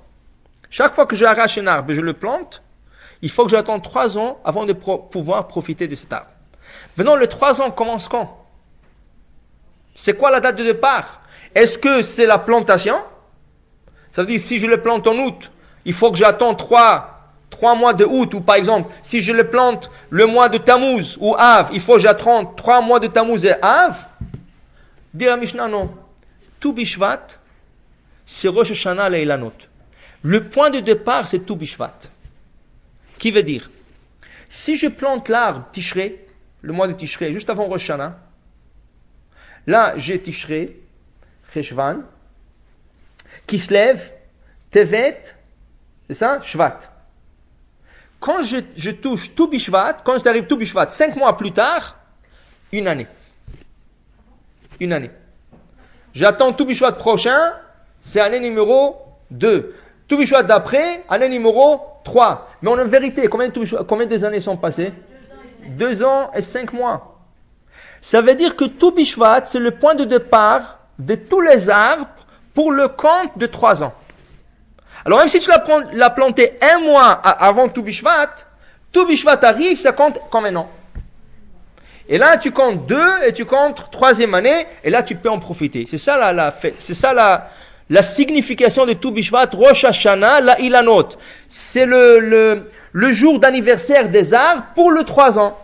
Chaque fois que j'arrache un arbre et je le plante, il faut que j'attende 3 ans avant de pouvoir profiter de cet arbre. Maintenant, les 3 ans commencent quand? C'est quoi la date de départ? Est-ce que c'est la plantation? Ça veut dire, si je le plante en août, il faut que j'attende 3 mois de août, ou par exemple, si je le plante le mois de Tammuz ou Av, il faut que j'attende 3 mois de Tammuz et Av. Dit la Mishnah, non. Tout Bishvat, c'est Rosh Hashanah et Ilanot. Le point de départ, c'est tout Bishvat. Qui veut dire, si je plante l'arbre Tishrei, le mois de Tishrei, juste avant Rosh Hashanah, là, j'ai Tishrei, Cheshvan, Kislev, Tevet, c'est ça, Shvat. Quand je touche tout Bishvat, quand j'arrive tout Bishvat, 5 mois plus tard, une année. Une année. J'attends tout Bishvat prochain, c'est année numéro 2. Tout Bishvat d'après, année numéro 3. Mais en vérité, combien des années sont passées? 2 ans et 5 mois. Ça veut dire que tout Bishvat, c'est le point de départ de tous les arbres pour le compte de 3 ans. Alors même si tu l'as planté 1 mois avant tout Bishvat arrive, ça compte comme un an. Et là, tu comptes 2 et tu comptes 3e année, et là, tu peux en profiter. C'est ça la signification de tout Bishvat, Rosh Hashanah, la Ilanot. C'est le jour d'anniversaire des arbres pour le 3 ans.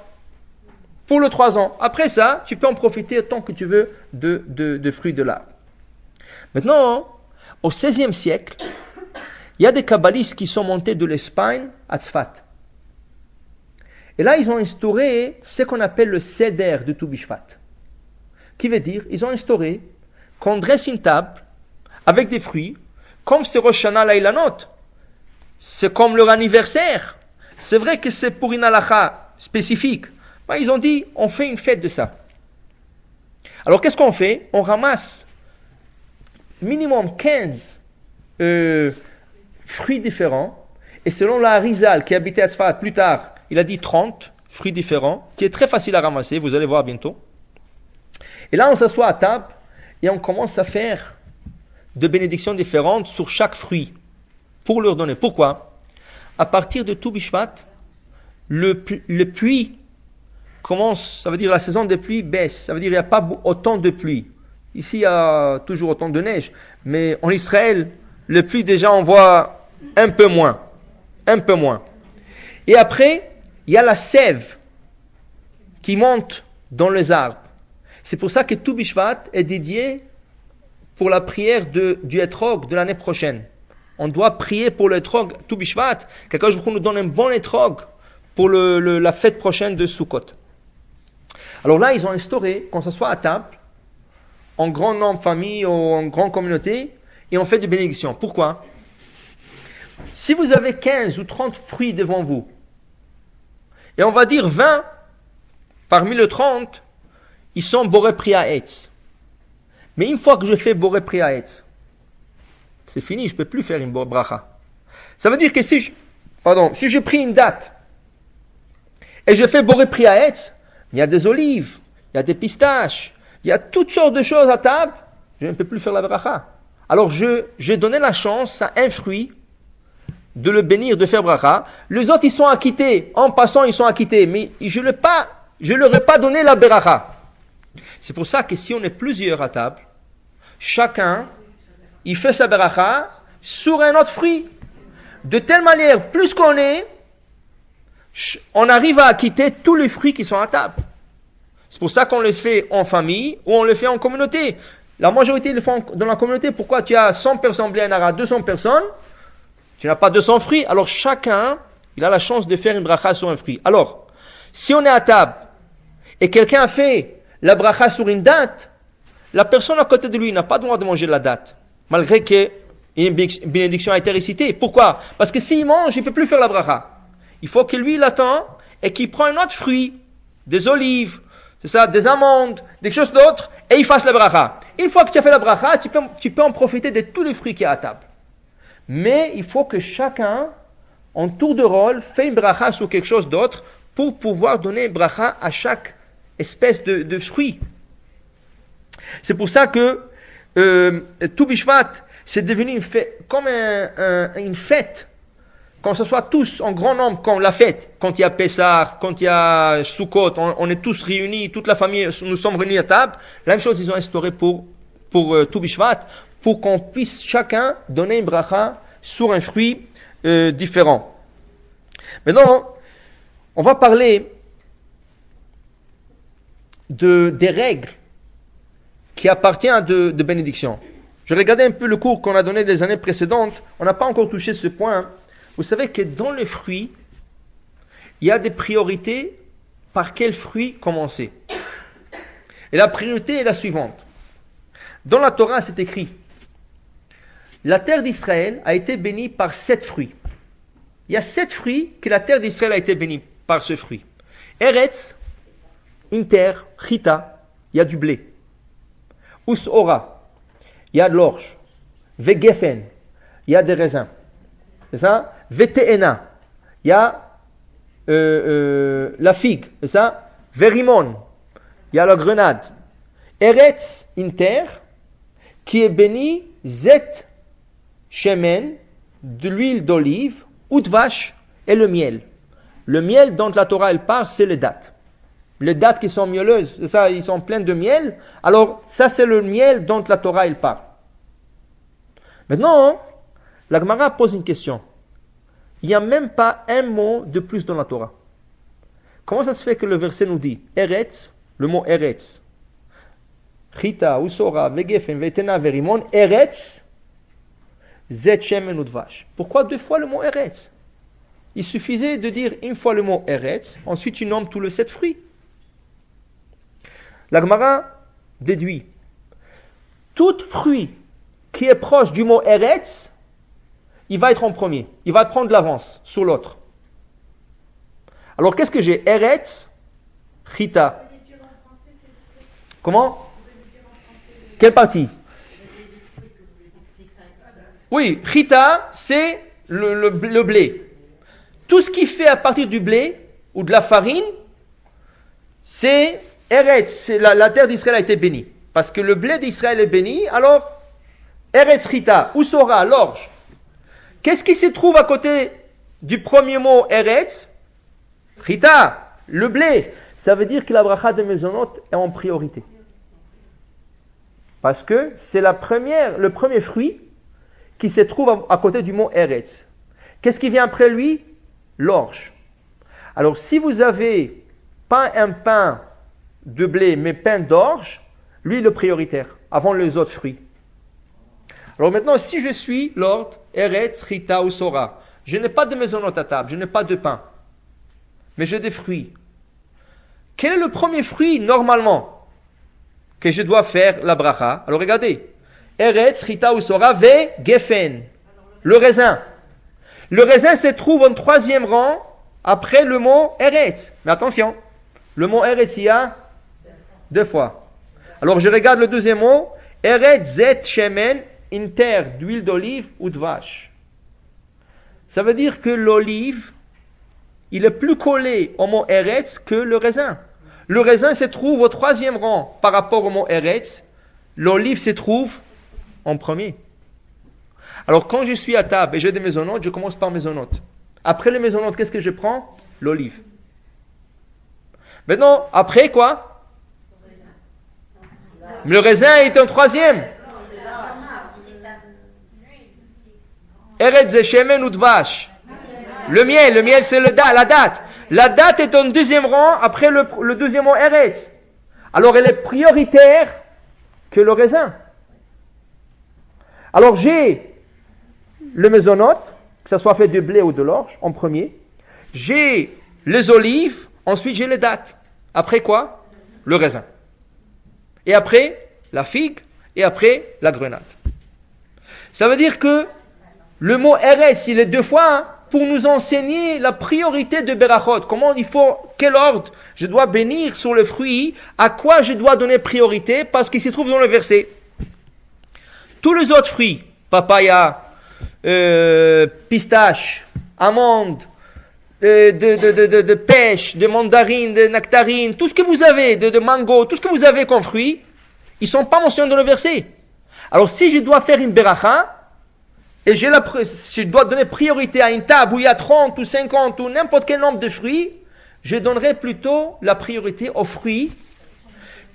Pour le 3 ans. Après ça, tu peux en profiter tant que tu veux de fruits de l'arbre. Maintenant, au XVIe siècle, il y a des kabbalistes qui sont montés de l'Espagne à Tzfat. Et là, ils ont instauré ce qu'on appelle le Seder de tout Bishvat. Qui veut dire, ils ont instauré qu'on dresse une table avec des fruits, comme c'est Rosh Hashanah la Ilanot. C'est comme leur anniversaire. C'est vrai que c'est pour une halakha spécifique. Mais ils ont dit, on fait une fête de ça. Alors qu'est-ce qu'on fait? On ramasse minimum 15 fruits différents. Et selon la Harizal qui habitait à Tzfat plus tard, il a dit 30 fruits différents, qui est très facile à ramasser, vous allez voir bientôt. Et là, on s'assoit à table et on commence à faire de bénédictions différentes sur chaque fruit pour leur donner. Pourquoi? À partir de tout Bishvat, le pluie commence, ça veut dire la saison des pluies baisse, ça veut dire qu'il n'y a pas autant de pluie. Ici, il y a toujours autant de neige, mais en Israël, le pluie déjà on voit un peu moins. Et après, il y a la sève qui monte dans les arbres. C'est pour ça que tout Bishvat est dédié pour la prière du Etrog de l'année prochaine. On doit prier pour le Etrog, tout Bishvat, quelqu'un nous donne un bon Etrog pour la fête prochaine de Sukkot. Alors là, ils ont instauré qu'on s'assoit à table, en grand nombre de familles ou en grande communauté, et on fait des bénédictions. Pourquoi? Si vous avez 15 ou 30 fruits devant vous, et on va dire 20, parmi les 30, ils sont Boré Priya Etz. Mais une fois que je fais Boré Priya Etz, c'est fini, je ne peux plus faire une bracha. Ça veut dire que si je pris une date, et je fais Boré Priya Etz, il y a des olives, il y a des pistaches, il y a toutes sortes de choses à table, je ne peux plus faire la bracha. Alors j'ai donné la chance à un fruit de le bénir, de faire bracha. Les autres, ils sont acquittés. En passant, ils sont acquittés. Mais je leur ai pas donné la bracha. C'est pour ça que si on est plusieurs à table, chacun, il fait sa bracha sur un autre fruit. De telle manière, plus qu'on est, on arrive à acquitter tous les fruits qui sont à table. C'est pour ça qu'on les fait en famille ou on les fait en communauté. La majorité le font dans la communauté. Pourquoi tu as 100 personnes Bléanara, 200 personnes, tu n'as pas 200 fruits, alors chacun, il a la chance de faire une bracha sur un fruit. Alors, si on est à table, et quelqu'un a fait la bracha sur une date, la personne à côté de lui n'a pas le droit de manger la date, malgré qu'une bénédiction a été récitée. Pourquoi? Parce que s'il mange, il ne peut plus faire la bracha. Il faut que lui l'attend et qu'il prend un autre fruit, des olives, c'est ça, des amandes, des choses d'autres, et il fasse la bracha. Une fois que tu as fait la bracha, tu peux en profiter de tous les fruits qu'il y a à table. Mais il faut que chacun, en tour de rôle, fait une bracha sur quelque chose d'autre pour pouvoir donner une bracha à chaque espèce de fruit. C'est pour ça que Tou Bishvat, c'est devenu une fête, comme une fête. Quand ce soit tous en grand nombre, comme la fête, quand il y a Pessah, quand il y a Sukkot, on est tous réunis, toute la famille, nous sommes réunis à table. La même chose, ils ont instauré pour Tou Bishvat, pour qu'on puisse chacun donner une bracha sur un fruit différent. Maintenant, on va parler des règles qui appartiennent de bénédiction. Je regardais un peu le cours qu'on a donné des années précédentes, on n'a pas encore touché ce point. Vous savez que dans les fruits, il y a des priorités par quel fruit commencer. Et la priorité est la suivante. Dans la Torah, c'est écrit, la terre d'Israël a été bénie par 7 fruits. Il y a 7 fruits que la terre d'Israël a été bénie par ce fruit. Eretz, Inter, Chita, il y a du blé. Usora, il y a de l'orge. Vegefen, il y a des raisins. C'est ça? Veteena, il y a la figue. C'est ça? Verimon, il y a la grenade. Eretz, Inter, qui est béni, Zet, Shemen, de l'huile d'olive, ou de vache, et le miel. Le miel dont la Torah elle parle, c'est les dattes. Les dattes qui sont mielleuses, c'est ça, ils sont pleines de miel. Alors, ça c'est le miel dont la Torah elle parle. Maintenant, la Gemara pose une question. Il n'y a même pas un mot de plus dans la Torah. Comment ça se fait que le verset nous dit Eretz, le mot Eretz, Chita, Usora, Vegefen, Vetena, Verimon, Eretz, Zet, Shemen, Udvash. Pourquoi 2 fois le mot Eretz? Il suffisait de dire une fois le mot Eretz, ensuite tu nommes tous les 7 fruits. La Gemara déduit tout fruit qui est proche du mot Eretz, il va être en premier. Il va prendre l'avance sur l'autre. Alors qu'est-ce que j'ai? Eretz, Chita. Comment? Quelle partie? Oui, Chita, c'est le blé. Tout ce qui fait à partir du blé ou de la farine, c'est Eretz. La terre d'Israël a été bénie. Parce que le blé d'Israël est béni, alors Eretz Chita, Usora, l'orge. Qu'est-ce qui se trouve à côté du premier mot Eretz? Chita, le blé. Ça veut dire que la bracha de Mezonot est en priorité. Parce que c'est le premier fruit qui se trouve à côté du mot Eretz. Qu'est-ce qui vient après lui? L'orge. Alors si vous avez pas un pain de blé, mais pain d'orge, lui le prioritaire, avant les autres fruits. Alors maintenant, si je suis l'ordre, Eretz, Chita ou Sora, je n'ai pas de Mezonot à table, je n'ai pas de pain, mais j'ai des fruits. Quel est le premier fruit, normalement, que je dois faire la bracha? Alors regardez, Eretz, Chita ou Sora, Ve, Gefen, le raisin. Le raisin se trouve en 3e rang, après le mot Eretz. Mais attention, le mot Eretz, il y a 2 fois. Alors je regarde le 2e mot, Eretz, Zet, Shemen, Inter, d'huile d'olive ou de vache. Ça veut dire que l'olive, il est plus collé au mot Eretz que le raisin. Le raisin se trouve au 3e rang par rapport au mot Eretz. L'olive se trouve en premier. Alors quand je suis à table et j'ai des mezonot, je commence par mezonot. Après les mezonot, qu'est-ce que je prends? L'olive. Maintenant, après quoi? Le raisin est en 3e. Eretz Shemen ou Dvash. Le miel c'est la date. La date est en 2e rang après le 2e mot Eretz. Alors elle est prioritaire que le raisin. Alors j'ai le mezonot, que ce soit fait de blé ou de l'orge, en premier. J'ai les olives, ensuite j'ai les dattes. Après quoi? Le raisin. Et après, la figue et après la grenade. Ça veut dire que le mot Eretz, il est deux fois pour nous enseigner la priorité de Berachot. Comment il faut, quel ordre je dois bénir sur le fruit, à quoi je dois donner priorité, parce qu'il se trouve dans le verset. Tous les autres fruits, papaya, pistache, amandes, de pêche, de mandarine, de nectarine, tout ce que vous avez, de mango, tout ce que vous avez comme fruits, ils ne sont pas mentionnés dans le verset. Alors si je dois faire une beracha, et je dois donner priorité à une table où il y a 30 ou 50 ou n'importe quel nombre de fruits, je donnerai plutôt la priorité aux fruits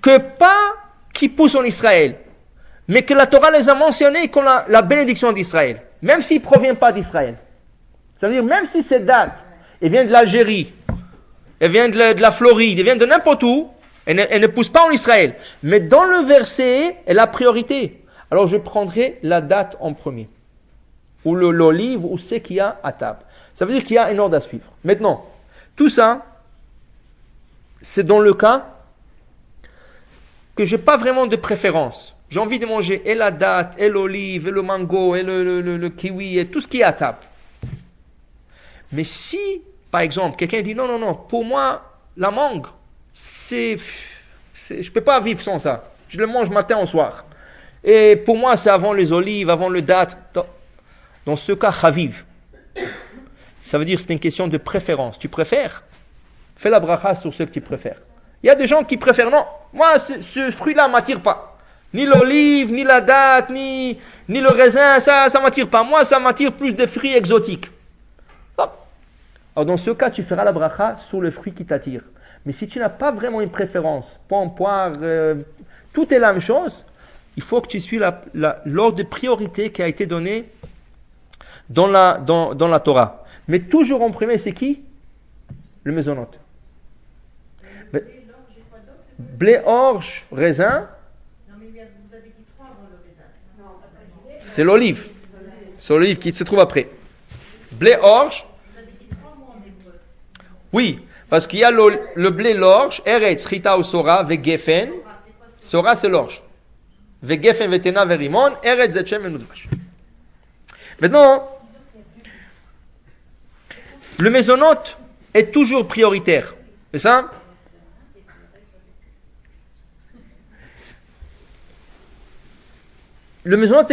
que pas qui poussent en Israël, mais que la Torah les a mentionnés comme la bénédiction d'Israël, même s'ils ne proviennent pas d'Israël. Ça veut dire, même si cette date, elle vient de l'Algérie, elle vient de la Floride, elle vient de n'importe où, elle ne pousse pas en Israël, mais dans le verset, elle a priorité. Alors je prendrai la date en premier, ou l'olive, ou ce qu'il y a à table. Ça veut dire qu'il y a un ordre à suivre. Maintenant, tout ça, c'est dans le cas que je n'ai pas vraiment de préférence. J'ai envie de manger et la date, et l'olive, et le mango, et le kiwi, et tout ce qui est à table. Mais si, par exemple, quelqu'un dit non, pour moi, la mangue, je ne peux pas vivre sans ça. Je le mange matin au soir. Et pour moi, c'est avant les olives, avant le date. Dans ce cas, chaviv. Ça veut dire que c'est une question de préférence. Tu préfères? Fais la bracha sur ce que tu préfères. Il y a des gens qui préfèrent, non, moi, ce fruit-là ne m'attire pas. Ni l'olive, ni la date, ni le raisin, ça ne m'attire pas. Moi, ça m'attire plus des fruits exotiques. Hop. Alors dans ce cas, tu feras la bracha sur le fruit qui t'attire. Mais si tu n'as pas vraiment une préférence, pomme, poire, tout est la même chose, il faut que tu suives l'ordre de priorité qui a été donné dans la Torah. Mais toujours en premier, c'est qui? Le mésonote. Blé, orge, raisin. C'est l'olive. C'est l'olive qui se trouve après. Blé, orge. Oui, parce qu'il y a le blé, l'orge, Eretz, Chita ou Sora, Vegefen. Sora, c'est l'orge. Vegefen, Vetena, Verimon, Eretz, Zetchem, Venudvash. Maintenant, le mésonote est toujours prioritaire. C'est ça? Le mésonote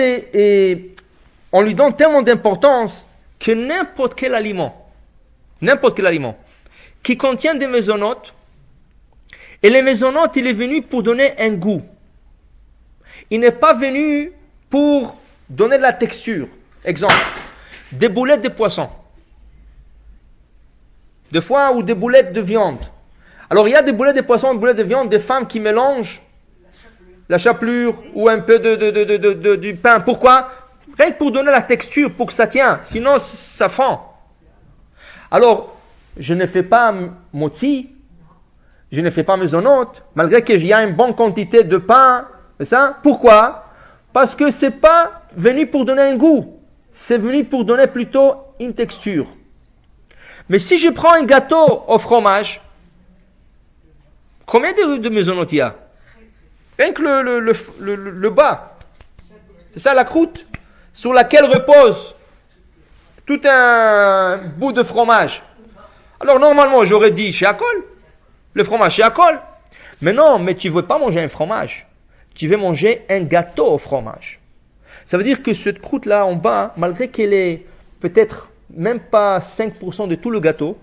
on lui donne tellement d'importance que n'importe quel aliment qui contient des mésonotes, et les mésonotes, il est venu pour donner un goût. Il n'est pas venu pour donner de la texture. Exemple, des boulettes de poisson. Des fois, ou des boulettes de viande. Alors, il y a des boulettes de poisson, des boulettes de viande, des femmes qui mélangent la chapelure ou un peu du pain. Pourquoi? Rien que pour donner la texture, pour que ça tienne. Sinon, ça fend. Alors, je ne fais pas motzi, je ne fais pas mésonote, malgré qu'il y a une bonne quantité de pain. C'est ça? Pourquoi? Parce que c'est pas venu pour donner un goût. C'est venu pour donner plutôt une texture. Mais si je prends un gâteau au fromage, combien de mésonotes il y a? Rien que le bas. C'est ça la croûte sur laquelle repose tout un bout de fromage. Alors normalement j'aurais dit chez Akol, le fromage chez Akol. Mais non, mais tu ne veux pas manger un fromage. Tu veux manger un gâteau au fromage. Ça veut dire que cette croûte-là en bas, malgré qu'elle est peut-être même pas 5% de tout le gâteau,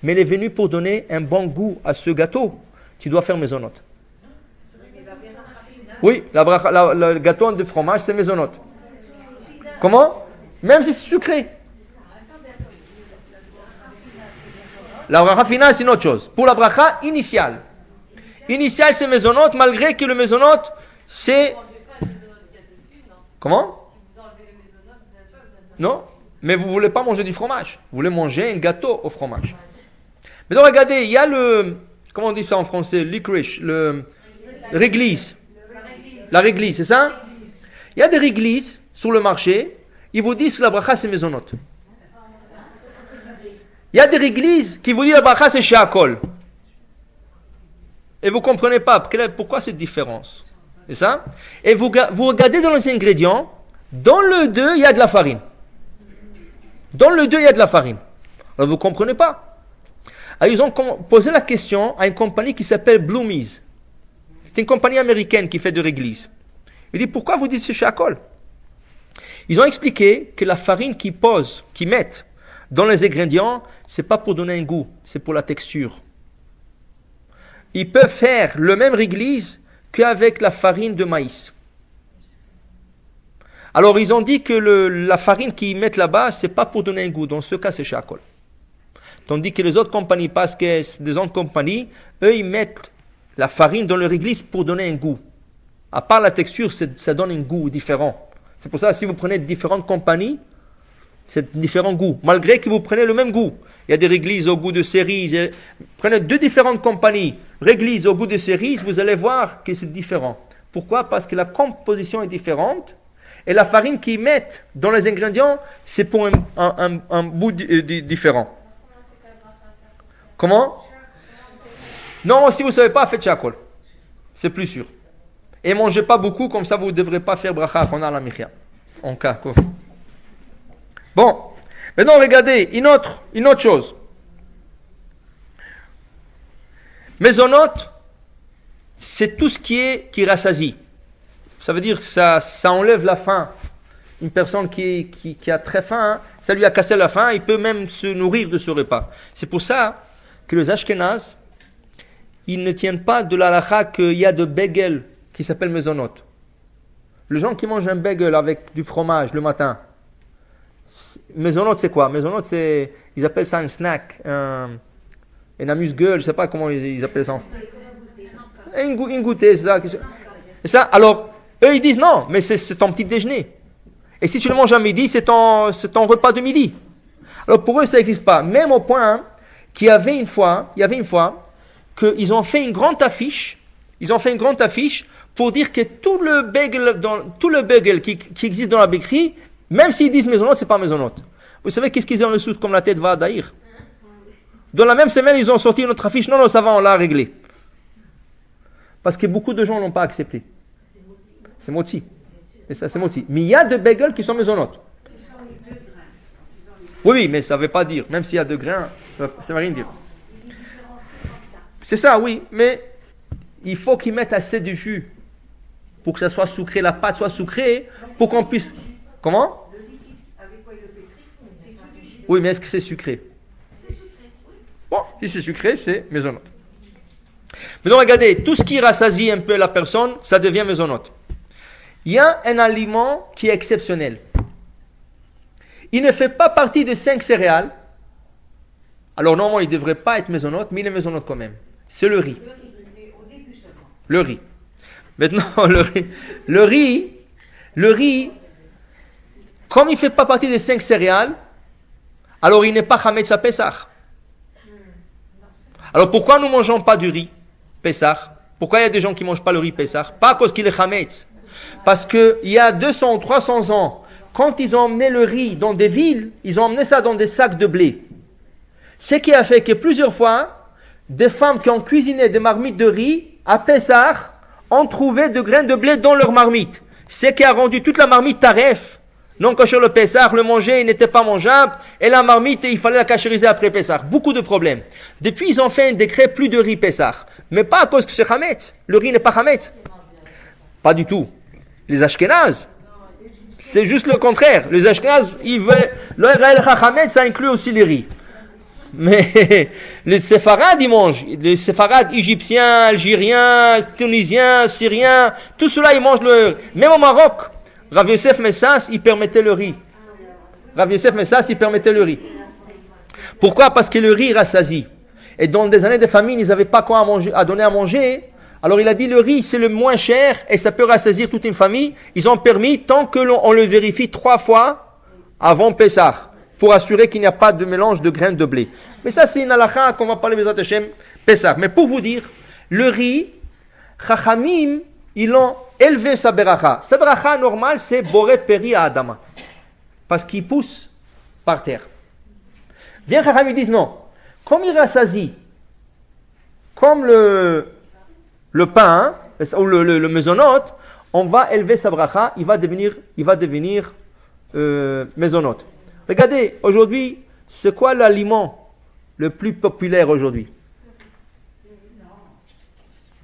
mais elle est venue pour donner un bon goût à ce gâteau, tu dois faire mésonote. Oui, le gâteau de fromage, c'est mésonote. Comment? Même si c'est sucré. La bracha finale, c'est une autre chose. Pour la bracha initiale. Initiale, c'est mésonote, malgré que le mésonote, c'est... Comment? Non? Mais vous ne voulez pas manger du fromage. Vous voulez manger un gâteau au fromage. Maintenant, regardez, il y a comment on dit ça en français? Licorice, le réglisse. La réglisse, c'est ça? Il y a des réglisses sur le marché. Ils vous disent que la bracha, c'est mésonote. Il y a des réglisses qui vous disent la bracha, c'est chez Akol. Et vous ne comprenez pas pourquoi cette différence. C'est ça? Et vous regardez dans les ingrédients, dans le 2, il y a de la farine. Dans le 2, il y a de la farine. Alors vous ne comprenez pas. Alors ils ont posé la question à une compagnie qui s'appelle Bloomies. C'est une compagnie américaine qui fait de réglisse. Il dit, pourquoi vous dites ce chacol? Ils ont expliqué que la farine qu'ils mettent dans les ingrédients, c'est pas pour donner un goût, c'est pour la texture. Ils peuvent faire le même réglisse qu'avec la farine de maïs. Alors ils ont dit que la farine qu'ils mettent là-bas, c'est pas pour donner un goût. Dans ce cas, c'est chacol. Tandis que les autres compagnies, parce que c'est des autres compagnies, eux, ils mettent la farine dans leur église pour donner un goût. À part la texture, ça donne un goût différent. C'est pour ça que si vous prenez différentes compagnies, c'est différents goûts. Malgré que vous prenez le même goût. Il y a des réglisses au goût de cerises. Prenez 2 différentes compagnies. Réglisse au goût de cerises, vous allez voir que c'est différent. Pourquoi? Parce que la composition est différente. Et la farine qu'ils mettent dans les ingrédients, c'est pour un goût différent. Comment? Non, si vous ne savez pas, faites chakol. C'est plus sûr. Et mangez pas beaucoup, comme ça vous ne devrez pas faire bracha qu'on a la michia. En cas. Bon. Maintenant, regardez, une autre chose. Mezonot, c'est tout ce qui rassasie. Ça veut dire que ça enlève la faim. Une personne qui a très faim, ça lui a cassé la faim, il peut même se nourrir de ce repas. C'est pour ça que les Ashkénazes, ils ne tiennent pas de la halakha qu'il y a de bagel qui s'appelle mezonot. Les gens qui mangent un bagel avec du fromage le matin, mezonot c'est quoi? Mezonot c'est, ils appellent ça un snack, un amuse-gueule, je ne sais pas comment ils appellent ça. Une goûter, c'est ça. C'est ça. Alors, eux ils disent non, mais c'est ton petit déjeuner. Et si tu le manges à midi, c'est ton repas de midi. Alors pour eux ça n'existe pas. Même au point qu'il y avait une fois qu'ils ont fait une grande affiche. Ils ont fait une grande affiche pour dire que tout le bagel qui existe dans la bakerie, même s'ils disent maisonnote, c'est pas maisonnote. Vous savez qu'est-ce qu'ils ont dessous comme la tête va d'ailleurs? Dans la même semaine, ils ont sorti une autre affiche. Non, ça va, on l'a réglé. Parce que beaucoup de gens n'ont pas accepté. C'est moti. Et ça, c'est moti. Mais il y a de bagels qui sont maisonnotes. Oui, mais ça ne veut pas dire. Même s'il y a 2 grains, ça ne veut rien dire. C'est ça, oui. Mais il faut qu'ils mettent assez de jus pour que ça soit sucré, la pâte soit sucrée, pour qu'on puisse... Comment? Le liquide avec quoi il le pétrisse, c'est que du jus. Oui, mais est-ce que c'est sucré? C'est sucré, oui. Bon, si c'est sucré, c'est maisonnote. Mais donc, regardez, tout ce qui rassasie un peu la personne, ça devient maisonnote. Il y a un aliment qui est exceptionnel. Il ne fait pas partie des 5 céréales. Alors, normalement, il ne devrait pas être maisonnote, mais il est maisonnote quand même. C'est le riz. Le riz. Maintenant, le riz, comme il ne fait pas partie des 5 céréales, alors il n'est pas chametz à Pessah. Alors pourquoi nous ne mangeons pas du riz Pessah? Pourquoi il y a des gens qui ne mangent pas le riz Pessah? Pas à cause qu'il est chametz. Parce qu'il y a 200 ou 300 ans, quand ils ont emmené le riz dans des villes, ils ont emmené ça dans des sacs de blé. Ce qui a fait que plusieurs fois, des femmes qui ont cuisiné des marmites de riz à Pessah ont trouvé de grains de blé dans leur marmite. Ce qui a rendu toute la marmite taref. Non kosher le Pessah, le manger, il n'était pas mangeable, et la marmite, il fallait la cachériser après Pessah. Beaucoup de problèmes. Depuis, ils ont fait un décret plus de riz Pessah. Mais pas à cause que c'est chametz. Le riz n'est pas chametz. Pas du tout. Les Ashkénazes, c'est juste le contraire. Les Ashkénazes, ils veulent, le chametz, ça inclut aussi les riz. Mais les séfarades, ils mangent. Les séfarades égyptiens, algériens, tunisiens, syriens, tout cela, ils mangent le... Même au Maroc, Rav Yosef Messas, il permettait le riz. Rav Yosef Messas, il permettait le riz. Pourquoi? Parce que le riz rassasie. Et dans des années de famine, ils n'avaient pas quoi à donner à manger. Alors il a dit, le riz, c'est le moins cher et ça peut rassasier toute une famille. Ils ont permis, tant que on le vérifie 3 fois avant Pessah, pour assurer qu'il n'y a pas de mélange de graines de blé. Mais ça, c'est une halakha qu'on va parler Bezrat Hashem Pessah. Mais pour vous dire, le riz, Chachamim, ils ont élevé sa beracha. Sa beracha normale, c'est Boré Peri à Adama. Parce qu'il pousse par terre. Bien, Chachamim disent non. Comme il rassasie, comme le pain, ou le mezonot, on va élever sa bracha, il va devenir mezonot. Regardez, aujourd'hui, c'est quoi l'aliment le plus populaire aujourd'hui?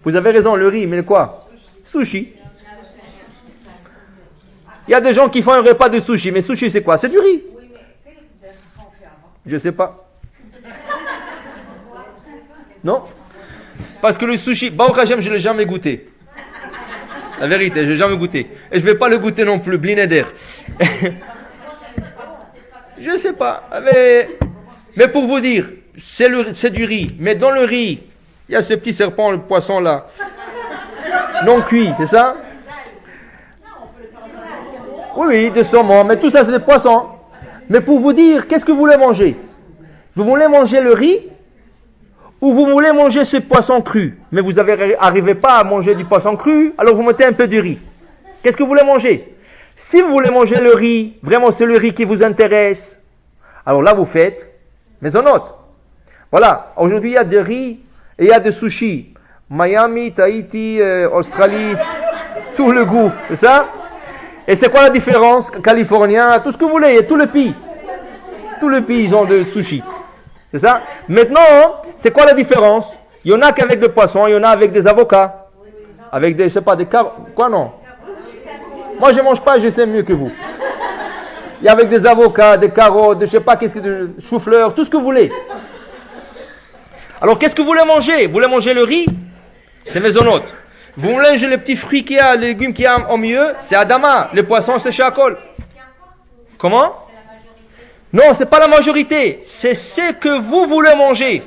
Vous avez raison, le riz, mais quoi? Sushi. Il y a des gens qui font un repas de sushi, mais sushi c'est quoi? C'est du riz. Je sais pas. Non? Parce que le sushi, Baruch Hashem, je ne l'ai jamais goûté. La vérité, je ne l'ai jamais goûté. Et je ne vais pas le goûter non plus, Blinéder. Je ne sais pas. Mais pour vous dire, c'est du riz. Mais dans le riz, il y a ce petit serpent, le poisson là. Non cuit, c'est ça? Oui, de saumon, mais tout ça c'est des poissons. Mais pour vous dire, qu'est-ce que vous voulez manger? Vous voulez manger le riz? Ou vous voulez manger ce poisson cru? Mais vous n'arrivez pas à manger du poisson cru, alors vous mettez un peu de riz. Qu'est-ce que vous voulez manger? Si vous voulez manger le riz, vraiment c'est le riz qui vous intéresse, alors là vous faites mezonot. Voilà, aujourd'hui il y a des riz et il y a des sushis. Miami, Tahiti, Australie, tout le goût, c'est ça? Et c'est quoi la différence? Californien, tout ce que vous voulez, tout le pays. Tout le pays ils ont de sushis. C'est ça? Maintenant, c'est quoi la différence? Il y en a qu'avec le poisson, il y en a avec des avocats. Avec des, je sais pas, des carottes. Quoi non? Moi je mange pas, je sais mieux que vous. Il y a avec des avocats, des carottes, je sais pas qu'est-ce que de chou-fleur, tout ce que vous voulez. Alors qu'est-ce que vous voulez manger? Vous voulez manger le riz? C'est mezonot. Vous voulez manger les petits fruits qu'il y a, les légumes qu'il y a au milieu? C'est Adama. Les poissons c'est Shakol. Comment? Non, c'est pas la majorité. C'est ce que vous voulez manger.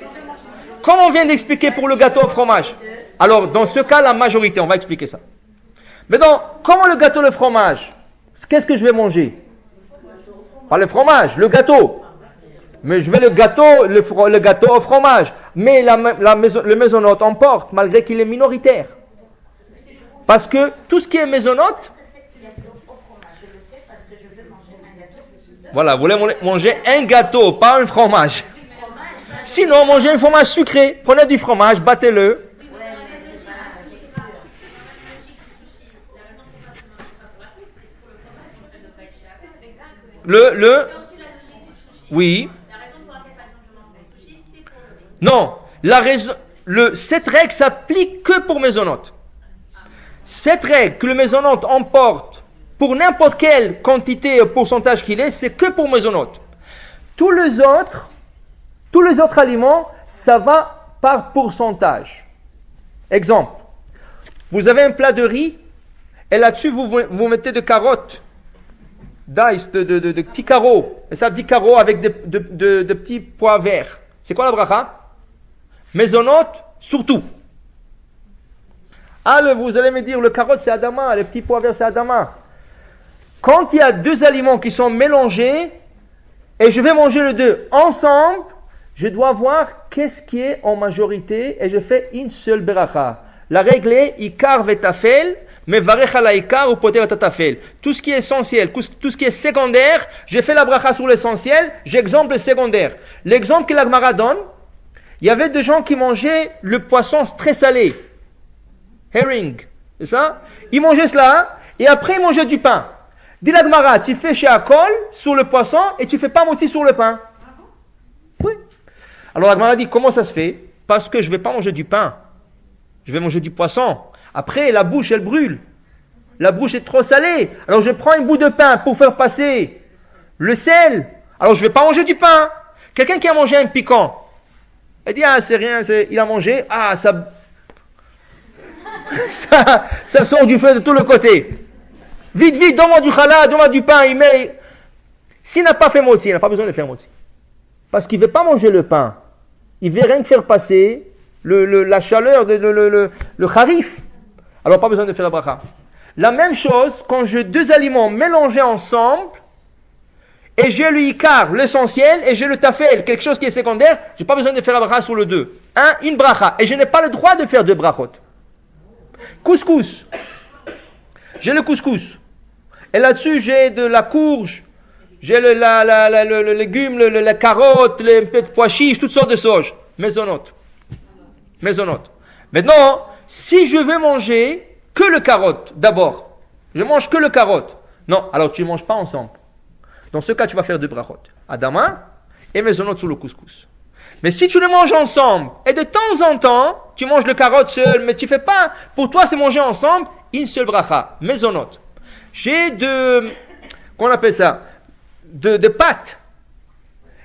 Comme on vient d'expliquer pour le gâteau au fromage. Alors, dans ce cas, la majorité, on va expliquer ça. Maintenant, comment le gâteau au fromage? Qu'est-ce que je vais manger? Pas le fromage, le gâteau. Mais je vais le gâteau au fromage. Mais le mezonot emporte, malgré qu'il est minoritaire. Parce que tout ce qui est mezonot, voilà, vous voulez manger un gâteau, pas un fromage. Sinon, mangez un fromage sucré. Prenez du fromage, battez-le. Oui. Non, cette règle s'applique que pour mezonot. Cette règle que le mezonot emporte pour n'importe quelle quantité et pourcentage qu'il est, c'est que pour mezonot. Tous les autres aliments, ça va par pourcentage. Exemple, vous avez un plat de riz, et là-dessus vous mettez de carottes, diced, de petits carreaux, et ça petits carreaux avec de petits pois verts. C'est quoi la bracha? Mezonot, surtout. Vous allez me dire, le carotte c'est Adama, les petits pois verts c'est Adama. Quand il y a deux aliments qui sont mélangés, et je vais manger les deux ensemble, je dois voir qu'est-ce qui est en majorité, et je fais une seule bracha. La règle est, Ikar vetafel, mais varech ala ikar ou poter tatafel. Tout ce qui est essentiel, tout ce qui est secondaire, je fais la bracha sur l'essentiel, j'exemple le secondaire. L'exemple que la Gemara donne, il y avait des gens qui mangeaient le poisson très salé. Herring, c'est ça? Ils mangeaient cela, et après ils mangeaient du pain. Dit la Gemara, tu fais chez Akol sur le poisson, et tu fais pas moti sur le pain. Oui. Alors la Gemara dit, comment ça se fait? Parce que je ne vais pas manger du pain. Je vais manger du poisson. Après, la bouche, elle brûle. La bouche est trop salée. Alors je prends un bout de pain pour faire passer le sel. Alors je ne vais pas manger du pain. Quelqu'un qui a mangé un piquant, il dit, c'est rien, il a mangé, ça sort du feu de tous les côtés. Vite, donne-moi du challah, donne-moi du pain. S'il n'a pas fait motzi, il n'a pas besoin de faire motzi. Parce qu'il ne veut pas manger le pain. Il ne veut rien faire passer la chaleur, le harif. Alors pas besoin de faire la bracha. La même chose, quand j'ai deux aliments mélangés ensemble, et j'ai le ikar, l'essentiel, et j'ai le tafel, quelque chose qui est secondaire, je n'ai pas besoin de faire la bracha sur le deux. Une bracha. Et je n'ai pas le droit de faire deux brachot. Couscous. J'ai le couscous. Et là-dessus, j'ai de la courge, j'ai le légume, la carotte, les pois chiches, toutes sortes de sauges. Mezonot. Maintenant, si je veux manger que le carotte d'abord, je mange que le carotte. Non, alors tu ne manges pas ensemble. Dans ce cas, tu vas faire deux brachot. Adama et mezonot sur le couscous. Mais si tu le manges ensemble, et de temps en temps, tu manges le carotte seul, mais tu fais pas, pour toi c'est manger ensemble, une seule bracha, mezonot. J'ai qu'on appelle ça, de pâtes.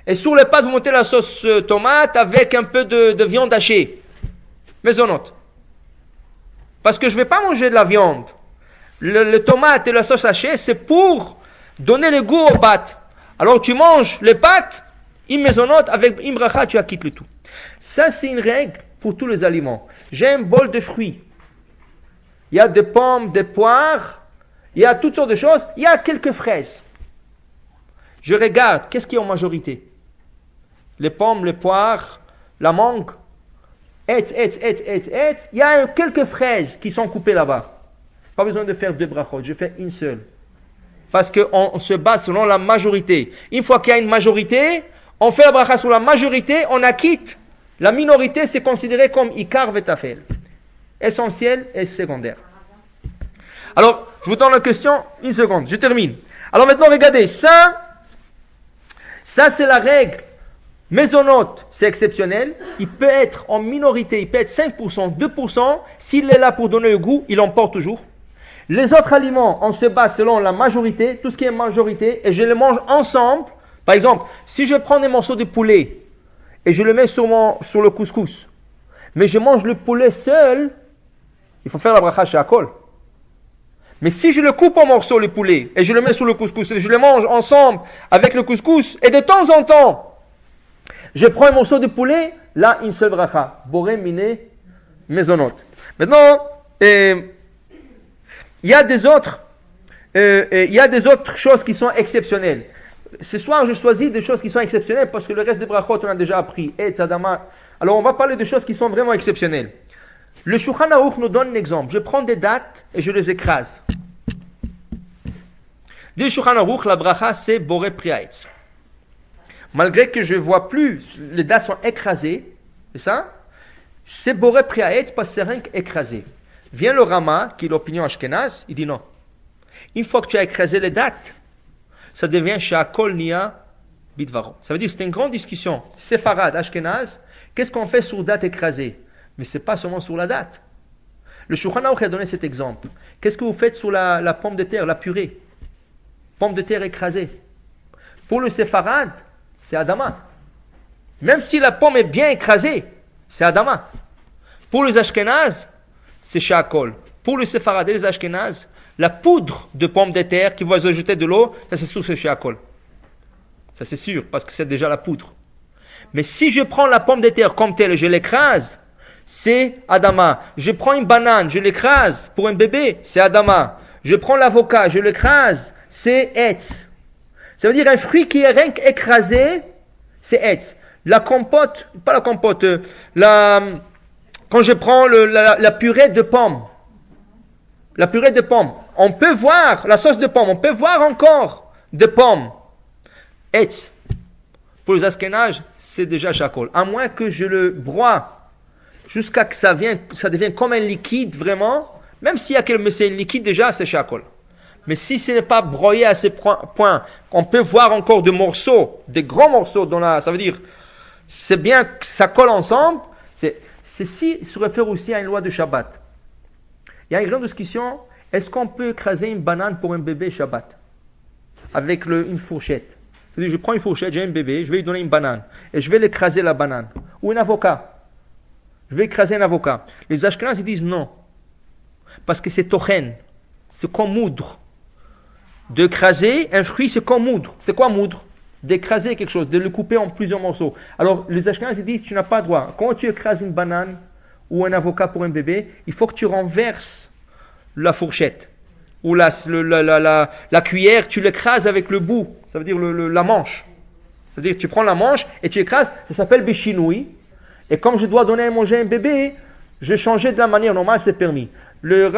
Et sur les pâtes, vous mettez la sauce tomate avec un peu de viande hachée. Mezonot. Parce que je ne vais pas manger de la viande. Le tomate et la sauce hachée, c'est pour donner le goût aux pâtes. Alors tu manges les pâtes, une mezonot, avec une bracha, tu acquittes le tout. Ça, c'est une règle pour tous les aliments. J'ai un bol de fruits. Il y a des pommes, des poires, il y a toutes sortes de choses. Il y a quelques fraises. Je regarde, qu'est-ce qui est en majorité? Les pommes, les poires, la mangue. Il y a quelques fraises qui sont coupées là-bas. Pas besoin de faire deux brachot, je fais une seule. Parce qu'on se base selon la majorité. Une fois qu'il y a une majorité, on fait la bracha sur la majorité, on acquitte. La minorité, c'est considéré comme ikar vetafel. Essentiel et secondaire. Alors, je vous donne la question, une seconde, je termine. Alors maintenant, regardez, ça c'est la règle. Mezonot, c'est exceptionnel. Il peut être en minorité, il peut être 5%, 2%. S'il est là pour donner le goût, il emporte toujours. Les autres aliments, on se base selon la majorité, tout ce qui est majorité, et je les mange ensemble. Par exemple, si je prends des morceaux de poulet et je le mets sur le couscous, mais je mange le poulet seul, il faut faire la bracha shakol. Mais si je le coupe en morceaux, le poulet, et je le mets sur le couscous, et je le mange ensemble avec le couscous, et de temps en temps, je prends un morceau de poulet, là, une seule bracha. Boré, miné, mezonot. Maintenant, il y a des autres choses qui sont exceptionnelles. Ce soir, je choisis des choses qui sont exceptionnelles parce que le reste des brachot, on a déjà appris. Etz, Adama. Alors, on va parler de choses qui sont vraiment exceptionnelles. Le Shulchan Aruch nous donne un exemple. Je prends des dattes et je les écrase. Dit le Shulchan Aruch, la bracha, c'est Boré Priaetz. Malgré que je ne vois plus, les dattes sont écrasées, c'est ça? C'est Boré Priaetz parce que c'est rien qu'écrasé. Vient le Rama, qui est l'opinion ashkenaz, il dit non. Une fois que tu as écrasé les dattes, ça devient Shakol Nia Bidvaro. Ça veut dire que c'est une grande discussion. Séfarad, ashkenaz, qu'est-ce qu'on fait sur date écrasée? Mais ce n'est pas seulement sur la date. Le Shulchan Aruch a donné cet exemple. Qu'est-ce que vous faites sur la pomme de terre, la purée? Pomme de terre écrasée. Pour le Séfarad, c'est Adama. Même si la pomme est bien écrasée, c'est Adama. Pour les Ashkenaz, c'est Shakol. Pour le Séfarad et les Ashkenaz, la poudre de pomme de terre qui va ajouter de l'eau, ça c'est sûr que c'est Shakol. Ça c'est sûr, parce que c'est déjà la poudre. Mais si je prends la pomme de terre comme telle et je l'écrase, c'est Adama. Je prends une banane, je l'écrase pour un bébé, c'est Adama. Je prends l'avocat, je l'écrase, c'est Etz. Ça veut dire un fruit qui est rien qu'écrasé, c'est Etz. La compote, pas la compote, quand je prends la purée de pommes, on peut voir la sauce de pomme, on peut voir encore de pommes. Etz. Pour les askénages, c'est déjà Shakol. À moins que je le broie jusqu'à que ça devienne comme un liquide vraiment, même s'il y a mais c'est un liquide déjà, c'est Shakol. Mais si ce n'est pas broyé à ce point, on peut voir encore des morceaux, des grands morceaux ça veut dire, c'est bien que ça colle ensemble, ceci se réfère aussi à une loi de Shabbat. Il y a une grande discussion, est-ce qu'on peut écraser une banane pour un bébé Shabbat? Avec une fourchette. C'est-à-dire, je prends une fourchette, j'ai un bébé, je vais lui donner une banane, et je vais l'écraser la banane. Ou un avocat. Je vais écraser un avocat. Les Ashkenazes, ils disent non. Parce que c'est tochen, c'est comme moudre. D'écraser un fruit, c'est comme moudre. C'est quoi moudre? D'écraser quelque chose, de le couper en plusieurs morceaux. Alors, les Ashkenazes disent, tu n'as pas droit. Quand tu écrases une banane ou un avocat pour un bébé, il faut que tu renverses la fourchette. Ou la cuillère, tu l'écrases avec le bout. Ça veut dire la manche. C'est-à-dire que tu prends la manche et tu écrases. Ça s'appelle béchinoui. Et comme je dois donner à manger à un bébé, je changeais de la manière normale, c'est permis. Le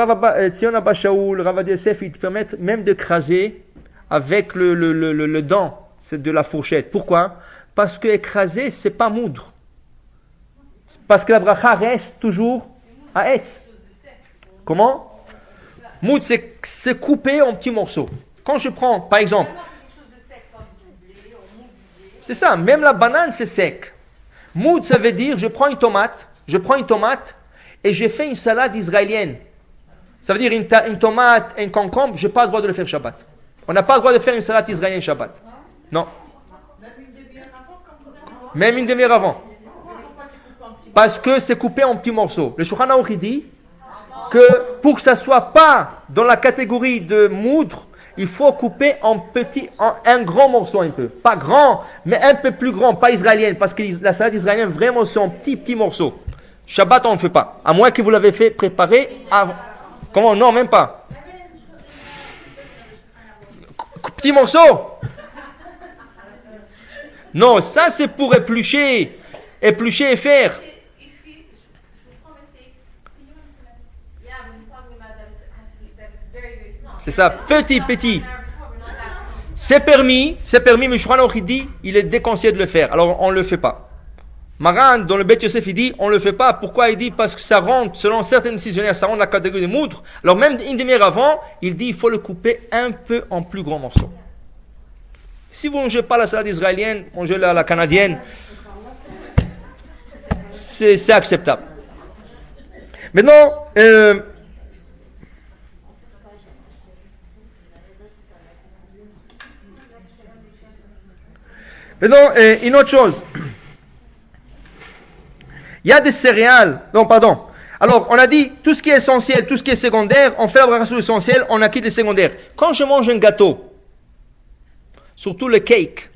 Tzion Abba Shaul, le Ravad Yosef, ils te permettent même d'écraser avec le dent de la fourchette. Pourquoi? Parce que écraser, c'est pas moudre. Parce que la bracha reste toujours à Etz. Comment? Moud, c'est coupé en petits morceaux. Quand je prends, par exemple, c'est ça, même la banane c'est sec. Moud, ça veut dire, je prends une tomate et j'ai fait une salade israélienne. Ça veut dire une tomate, un concombre, je n'ai pas le droit de le faire Shabbat. On n'a pas le droit de faire une salade israélienne Shabbat. Non. Même une demi-heure avant. Parce que c'est coupé en petits morceaux. Le Shulchan Aruch dit que pour que ça soit pas dans la catégorie de moudre, il faut couper en un grand morceau un peu. Pas grand, mais un peu plus grand, pas israélienne, parce que la salade israélienne vraiment c'est en petits morceaux. Shabbat on ne fait pas, à moins que vous l'avez fait préparer avant. Comment? Non, même pas. Petits morceaux. Non, ça c'est pour éplucher et faire. C'est ça, petit. C'est permis, mais Shulchan Aruch dit, il est déconseillé de le faire. Alors on ne le fait pas. Maran, dans le Beth Yosef, il dit, on ne le fait pas. Pourquoi? Il dit, parce que ça rentre, selon certaines décisionnaires, ça rentre la catégorie de moudre. Alors même une demi-heure avant, il dit, il faut le couper un peu en plus grands morceaux. Si vous ne mangez pas la salade israélienne, mangez-la à la canadienne. C'est acceptable. Maintenant, une autre chose. Il y a des céréales. Non, pardon. Alors, on a dit, tout ce qui est essentiel, tout ce qui est secondaire, on fait la bracha sur l'essentiel, on acquitte les secondaires. Quand je mange un gâteau, surtout le cake,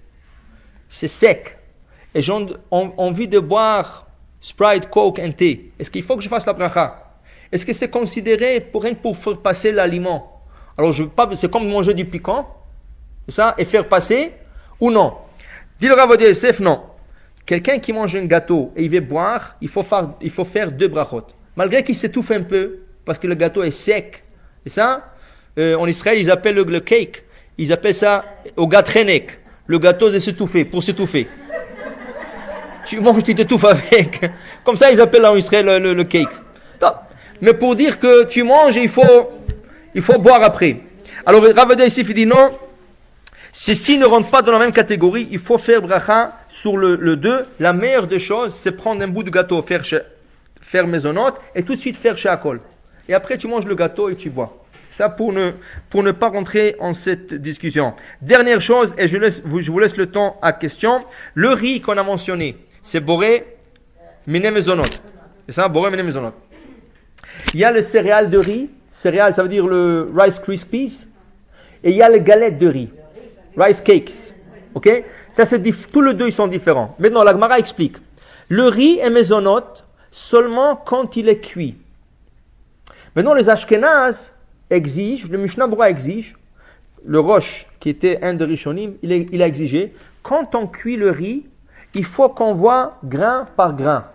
c'est sec, et j'ai envie de boire Sprite, Coke, un thé, est-ce qu'il faut que je fasse la bracha? Est-ce que c'est considéré pour faire passer l'aliment? Alors, c'est comme manger du piquant, ça, et faire passer, ou non? Dit le Rav Ovadia Yosef, non. Quelqu'un qui mange un gâteau et il veut boire, il faut faire 2 brachot. Malgré qu'il s'étouffe un peu, parce que le gâteau est sec. Et ça, en Israël, ils appellent le cake, ils appellent ça au gatrenek, le gâteau de s'étouffer, pour s'étouffer. Tu manges, tu t'étouffes avec. Comme ça, ils appellent en Israël le cake. Non. Mais pour dire que tu manges, il faut boire après. Alors, Rav Ovadia Yosef, il dit non. S'ils ne rentrent pas dans la même catégorie, il faut faire bracha sur le 2. La meilleure des choses, c'est prendre un bout de gâteau, faire maisonnote, et tout de suite faire shakol. Et après, tu manges le gâteau et tu bois. Ça pour ne pas rentrer en cette discussion. Dernière chose, et je vous laisse le temps à question. Le riz qu'on a mentionné, c'est boré mine maisonnote. C'est ça, boré mine maisonnote. Il y a le céréal de riz. Céréal, ça veut dire le Rice Krispies. Et il y a les galettes de riz. Rice cakes, ok? Ça c'est tous les deux ils sont différents. Maintenant la Gemara explique. Le riz est maisonnote seulement quand il est cuit. Maintenant les Ashkenaz exigent, le Mishnah Berurah exige, le Rosh qui était un des Rishonim, il a exigé, quand on cuit le riz, il faut qu'on voit grain par grain,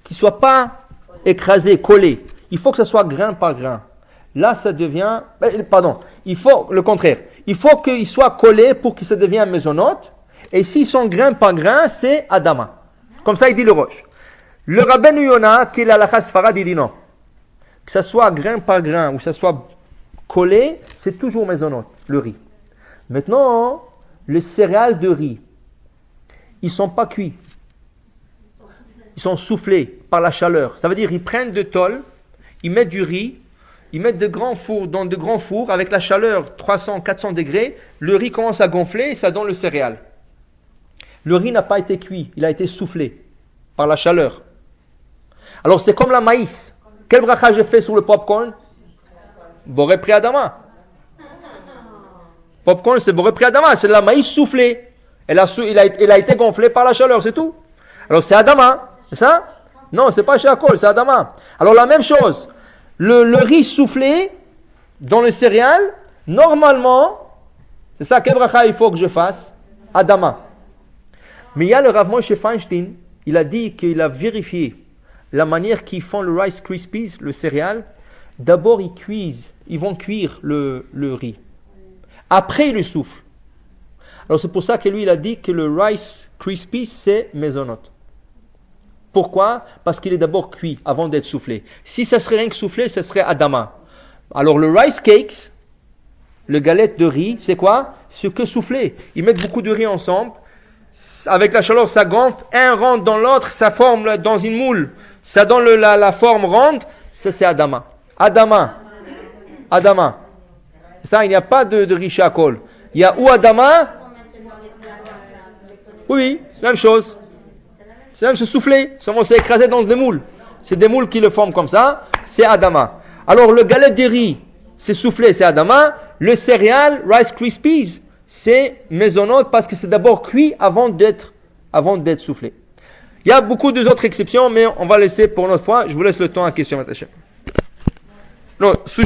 qu'il soit pas écrasé, collé. Il faut que ce soit grain par grain. Là ça devient, il faut le contraire. Il faut qu'il soit collé pour que ça devienne maisonnote. Et s'ils sont grain par grain, c'est Adama. Comme ça, il dit le Rosh. Le Rabbeinu Yonah, qui est la halakha sfarad, il dit non. Que ça soit grain par grain ou que ça soit collé, c'est toujours maisonnote, le riz. Maintenant, les céréales de riz, ils sont pas cuits. Ils sont soufflés par la chaleur. Ça veut dire, ils prennent de tôle, ils mettent du riz, ils mettent de grands fours dans de grands fours avec la chaleur 300-400 degrés, le riz commence à gonfler et ça donne le céréal. Le riz n'a pas été cuit, il a été soufflé par la chaleur. Alors c'est comme la maïs. Quel bracha j'ai fait sur le popcorn? Boré pri Adama. Popcorn c'est boré pri Adama, c'est de la maïs soufflée. Il a été gonflé par la chaleur, c'est tout. Alors c'est Adama, c'est ça? Non, c'est pas Shakol, c'est Adama. Alors la même chose. Le riz soufflé dans le céréal, normalement, c'est ça, quel bracha il faut que je fasse? Adama. Mais il y a le Rav Moshe Feinstein, il a dit qu'il a vérifié la manière qu'ils font le Rice Krispies, le céréal. D'abord ils vont cuire le riz. Après ils le soufflent. Alors c'est pour ça que lui il a dit que le Rice Krispies c'est maisonnote. Pourquoi? Parce qu'il est d'abord cuit avant d'être soufflé. Si ça serait rien que soufflé, ce serait Adama. Alors le rice cakes, le galette de riz, c'est quoi? Ce que soufflé. Ils mettent beaucoup de riz ensemble. Avec la chaleur, ça gonfle. Un rentre dans l'autre, ça forme dans une moule. Ça donne la forme ronde. Ça, c'est Adama. Adama. Ça, il n'y a pas de riz chakol. Il y a ou Adama. Oui, c'est la même chose. C'est la même chose, soufflé. Seulement, c'est écrasé dans des moules. C'est des moules qui le forment comme ça. C'est Adama. Alors, le galette de riz, c'est soufflé, c'est Adama. Le céréal, Rice Krispies, c'est maisonnote parce que c'est d'abord cuit avant d'être soufflé. Il y a beaucoup d'autres exceptions, mais on va laisser pour une autre fois. Je vous laisse le temps à question, Natacha. Non, sushi.